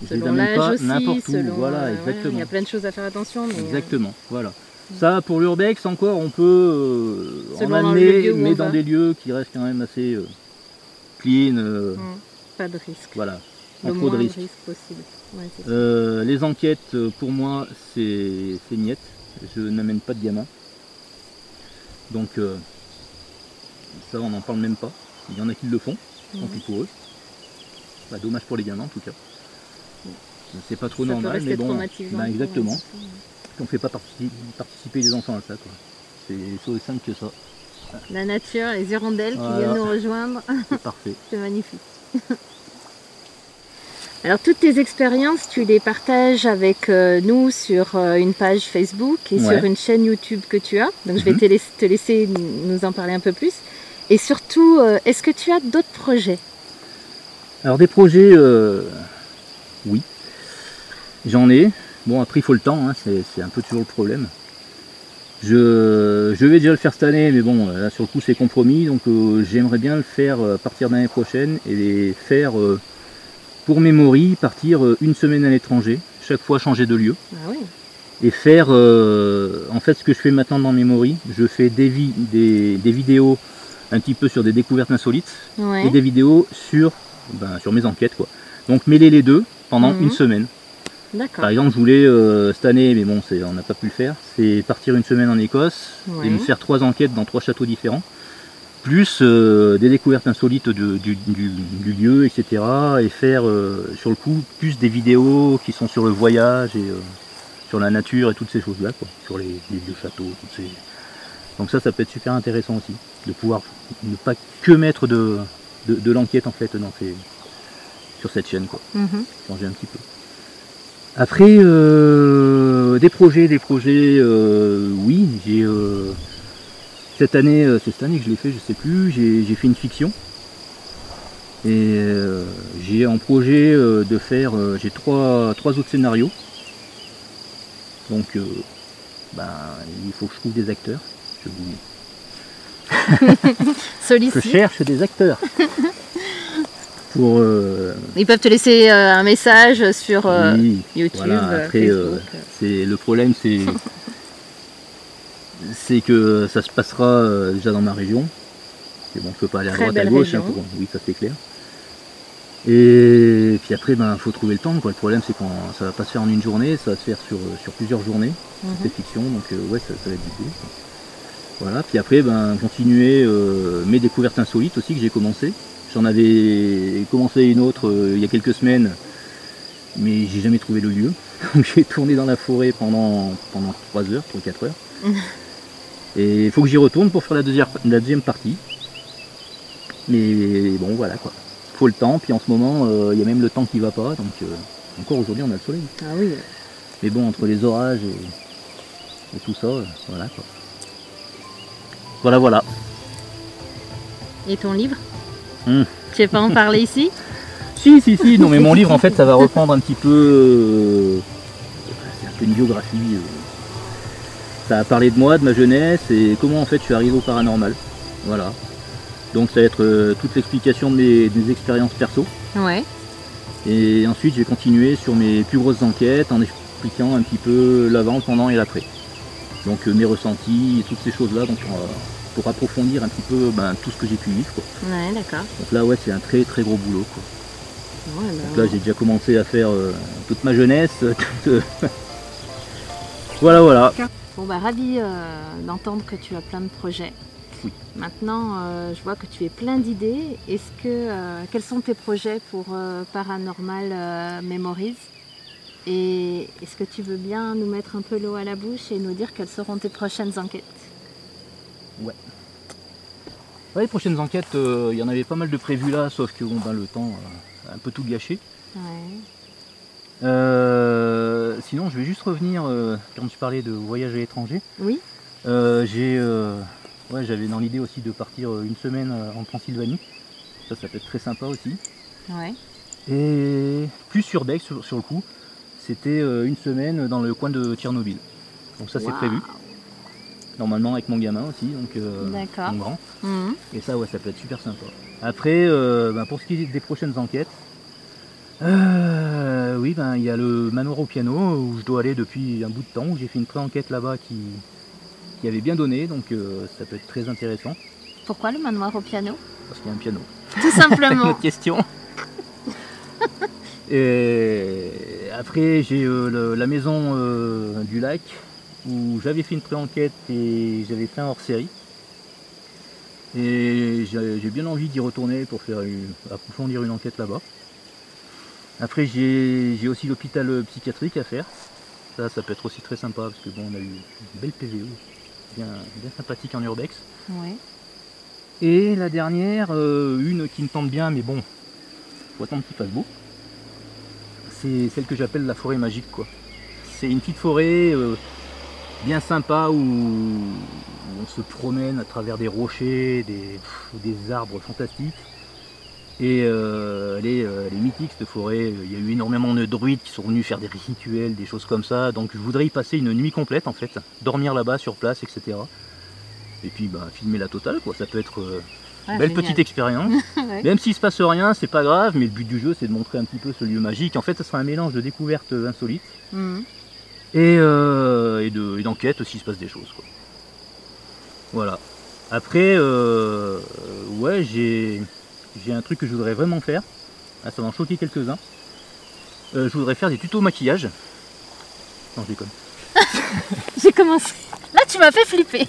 Selon l'âge aussi, n'importe où. Selon, voilà, exactement. Il y a plein de choses à faire attention. Mais exactement, voilà. Ça pour l'urbex encore on peut en amener, mais dans des lieux qui restent quand même assez clean. Pas de risque. Voilà, le trop de risque possible. Ouais, les enquêtes pour moi c'est niette. Je n'amène pas de gamins. Donc ça on n'en parle même pas. Il y en a qui le font, tant pis pour eux. Dommage pour les gamins en tout cas. C'est pas trop normal, mais bon. Exactement. On ne fait pas participer les enfants à ça, quoi. C'est aussi simple que ça. La nature, les hirondelles qui viennent nous rejoindre. C'est parfait. C'est magnifique. Alors toutes tes expériences, tu les partages avec nous sur une page Facebook et sur une chaîne YouTube que tu as. Donc je vais te laisser nous en parler un peu plus. Et surtout, est-ce que tu as d'autres projets? Alors des projets, oui, j'en ai. Bon après il faut le temps, hein, c'est un peu toujours le problème. Je vais déjà le faire cette année, mais bon là sur le coup c'est compromis, donc j'aimerais bien le faire à partir de l'année prochaine et faire pour Memory, partir une semaine à l'étranger, chaque fois changer de lieu. Ah oui. Et faire en fait ce que je fais maintenant dans Memory, je fais des vidéos un petit peu sur des découvertes insolites et des vidéos sur mes enquêtes quoi. Donc mêler les deux pendant une semaine. Par exemple je voulais cette année, mais bon on n'a pas pu le faire, c'est partir une semaine en Écosse et me faire 3 enquêtes dans 3 châteaux différents, plus des découvertes insolites du lieu, etc. Et faire sur le coup plus des vidéos qui sont sur le voyage sur la nature et toutes ces choses-là, quoi, sur les vieux châteaux, toutes ces... Donc ça peut être super intéressant aussi, de pouvoir ne pas que mettre de l'enquête en fait sur cette chaîne, quoi. Changer un petit peu. Après, des projets, oui, j'ai cette année, c'est cette année que je l'ai fait, je sais plus, j'ai fait une fiction. Et j'ai en projet de faire, j'ai trois autres scénarios. Donc, il faut que je trouve des acteurs. Je cherche des acteurs. Pour, Ils peuvent te laisser un message sur oui, YouTube. Voilà, après, le problème, c'est que ça se passera déjà dans ma région. Et bon, je peux pas aller à droite à gauche, hein, oui, ça c'est clair. Et puis après, faut trouver le temps, quoi. Le problème, c'est que ça va pas se faire en une journée, ça va se faire sur plusieurs journées, cette fiction, donc ouais, ça va être difficile. Voilà, puis après, continuer mes découvertes insolites aussi que j'ai commencé. J'en avais commencé une autre il y a quelques semaines, mais j'ai jamais trouvé le lieu. J'ai tourné dans la forêt pendant 3 heures, 3-4 heures. Et il faut que j'y retourne pour faire la deuxième partie. Mais bon, voilà quoi. Faut le temps, puis en ce moment, il y a même le temps qui va pas, donc encore aujourd'hui on a le soleil. Ah oui. Mais bon, entre les orages et tout ça, voilà quoi. Voilà. Et ton livre Tu veux pas en parler ici? Si, non mais mon livre en fait ça va reprendre un petit peu, c'est un peu une biographie. Ça va parler de moi, de ma jeunesse et comment en fait je suis arrivé au paranormal. Voilà. Donc ça va être toute l'explication de mes expériences perso. Ouais. Et ensuite je vais continuer sur mes plus grosses enquêtes en expliquant un petit peu l'avant, le pendant et l'après. Donc mes ressentis et toutes ces choses là, donc pour approfondir un petit peu tout ce que j'ai pu vivre, quoi. Ouais, d'accord. Donc là ouais, c'est un très très gros boulot, quoi. Ouais, donc là j'ai déjà commencé à faire toute ma jeunesse. Voilà. Bon ravi d'entendre que tu as plein de projets. Oui. Maintenant, je vois que tu as plein d'idées. Quels sont tes projets pour Paranormal Memories? Et est-ce que tu veux bien nous mettre un peu l'eau à la bouche et nous dire quelles seront tes prochaines enquêtes? Ouais. Les prochaines enquêtes, il y en avait pas mal de prévues là, sauf que le temps a un peu tout gâché. Ouais. Sinon, je vais juste revenir, quand tu parlais de voyage à l'étranger. Oui. J'avais dans l'idée aussi de partir une semaine en Transylvanie. Ça peut être très sympa aussi. Ouais. Et plus sur Bex, sur le coup, c'était une semaine dans le coin de Tchernobyl. Donc ça c'est prévu. Normalement avec mon gamin aussi, donc mon grand. Et ça ça peut être super sympa. Après, pour ce qui est des prochaines enquêtes, oui, il y a le manoir au piano où je dois aller depuis un bout de temps, où j'ai fait une pré-enquête là-bas qui avait bien donné, donc ça peut être très intéressant. Pourquoi le manoir au piano? Parce qu'il y a un piano. Tout simplement. Une autre question. Et après j'ai la maison du lac où j'avais fait une pré-enquête et j'avais fait un hors-série. Et j'ai bien envie d'y retourner pour approfondir une enquête là-bas. Après j'ai aussi l'hôpital psychiatrique à faire. Ça peut être aussi très sympa parce que on a eu une belle PVE, bien sympathique en urbex. Ouais. Et la dernière, une qui me tente bien, mais bon, faut attendre qu'il fasse beau. C'est celle que j'appelle la forêt magique, quoi. C'est une petite forêt bien sympa où on se promène à travers des rochers, des arbres fantastiques. Et elle est mythique cette forêt. Il y a eu énormément de druides qui sont venus faire des rituels, des choses comme ça. Donc je voudrais y passer une nuit complète en fait, dormir là-bas sur place, etc. Et puis filmer la totale, quoi. Ça peut être belle petite expérience. Ouais. Même s'il se passe rien, c'est pas grave, mais le but du jeu c'est de montrer un petit peu ce lieu magique. En fait, ça sera un mélange de découvertes insolites et d'enquête s'il se passe des choses, quoi. Voilà. Après, ouais, j'ai un truc que je voudrais vraiment faire. Ça va en choquer quelques-uns. Je voudrais faire des tutos maquillage. Non, je déconne. J'ai commencé. Là, tu m'as fait flipper.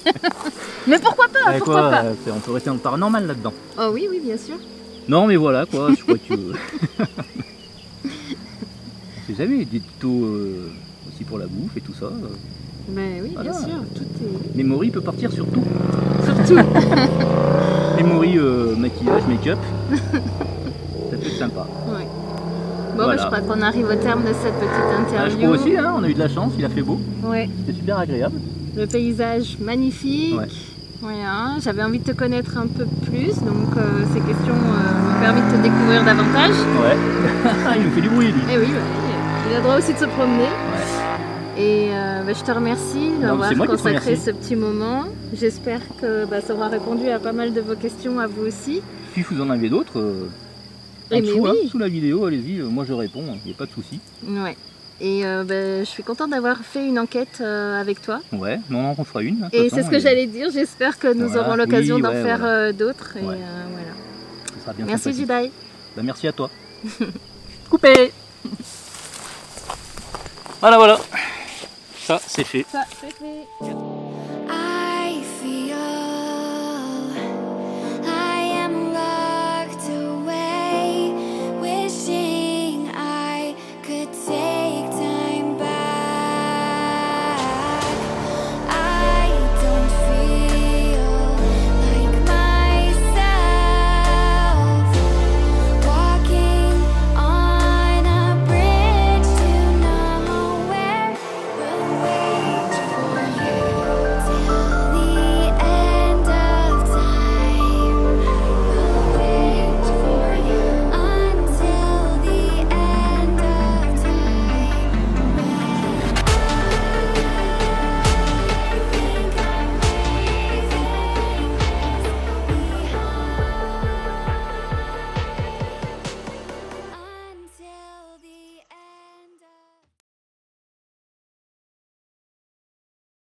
Mais pourquoi pas, pourquoi pas. On peut rester dans le paranormal là-dedans. Oh oui, bien sûr. Non, mais voilà, quoi. Je crois que... On sait jamais, des tutos aussi pour la bouffe et tout ça. Ben oui, Voilà. bien sûr, tout est... Mais Maury peut partir sur tout. Surtout. Et Maury, maquillage, make-up, ça peut être sympa. Ouais. Bon, Voilà. bah, je crois qu'on arrive au terme de cette petite Ah, interview. je crois aussi, hein, on a eu de la chance, il a fait beau, Ouais, c'était super agréable. le paysage magnifique. Ouais. Voilà, j'avais envie de te connaître un peu plus, donc ces questions m'ont permis de te découvrir davantage. Ouais, il nous fait du bruit lui. Et oui, bah, il a le droit aussi de se promener. Ouais. Et bah, je te remercie d'avoir c'est moi qui te consacré remercie. ce petit moment. J'espère que bah, ça aura répondu à pas mal de vos questions à vous aussi. Si vous en avez d'autres, en Eh mais dessous, oui. hein, sous la vidéo, allez-y, moi je réponds, il n'y a pas de souci. Ouais. Et bah, je suis contente d'avoir fait une enquête avec toi. Ouais, mais on en refera une. hein, de Et toute c'est façon, ce que et j'allais dire. J'espère que nous Voilà. aurons l'occasion Oui, d'en ouais, faire voilà. d'autres. Et Ouais. voilà. ça sera bien Merci sympathique. Jedi. Bah, merci à toi. Coupé. Voilà, voilà. Ça, c'est fait. Ça, c'est fait.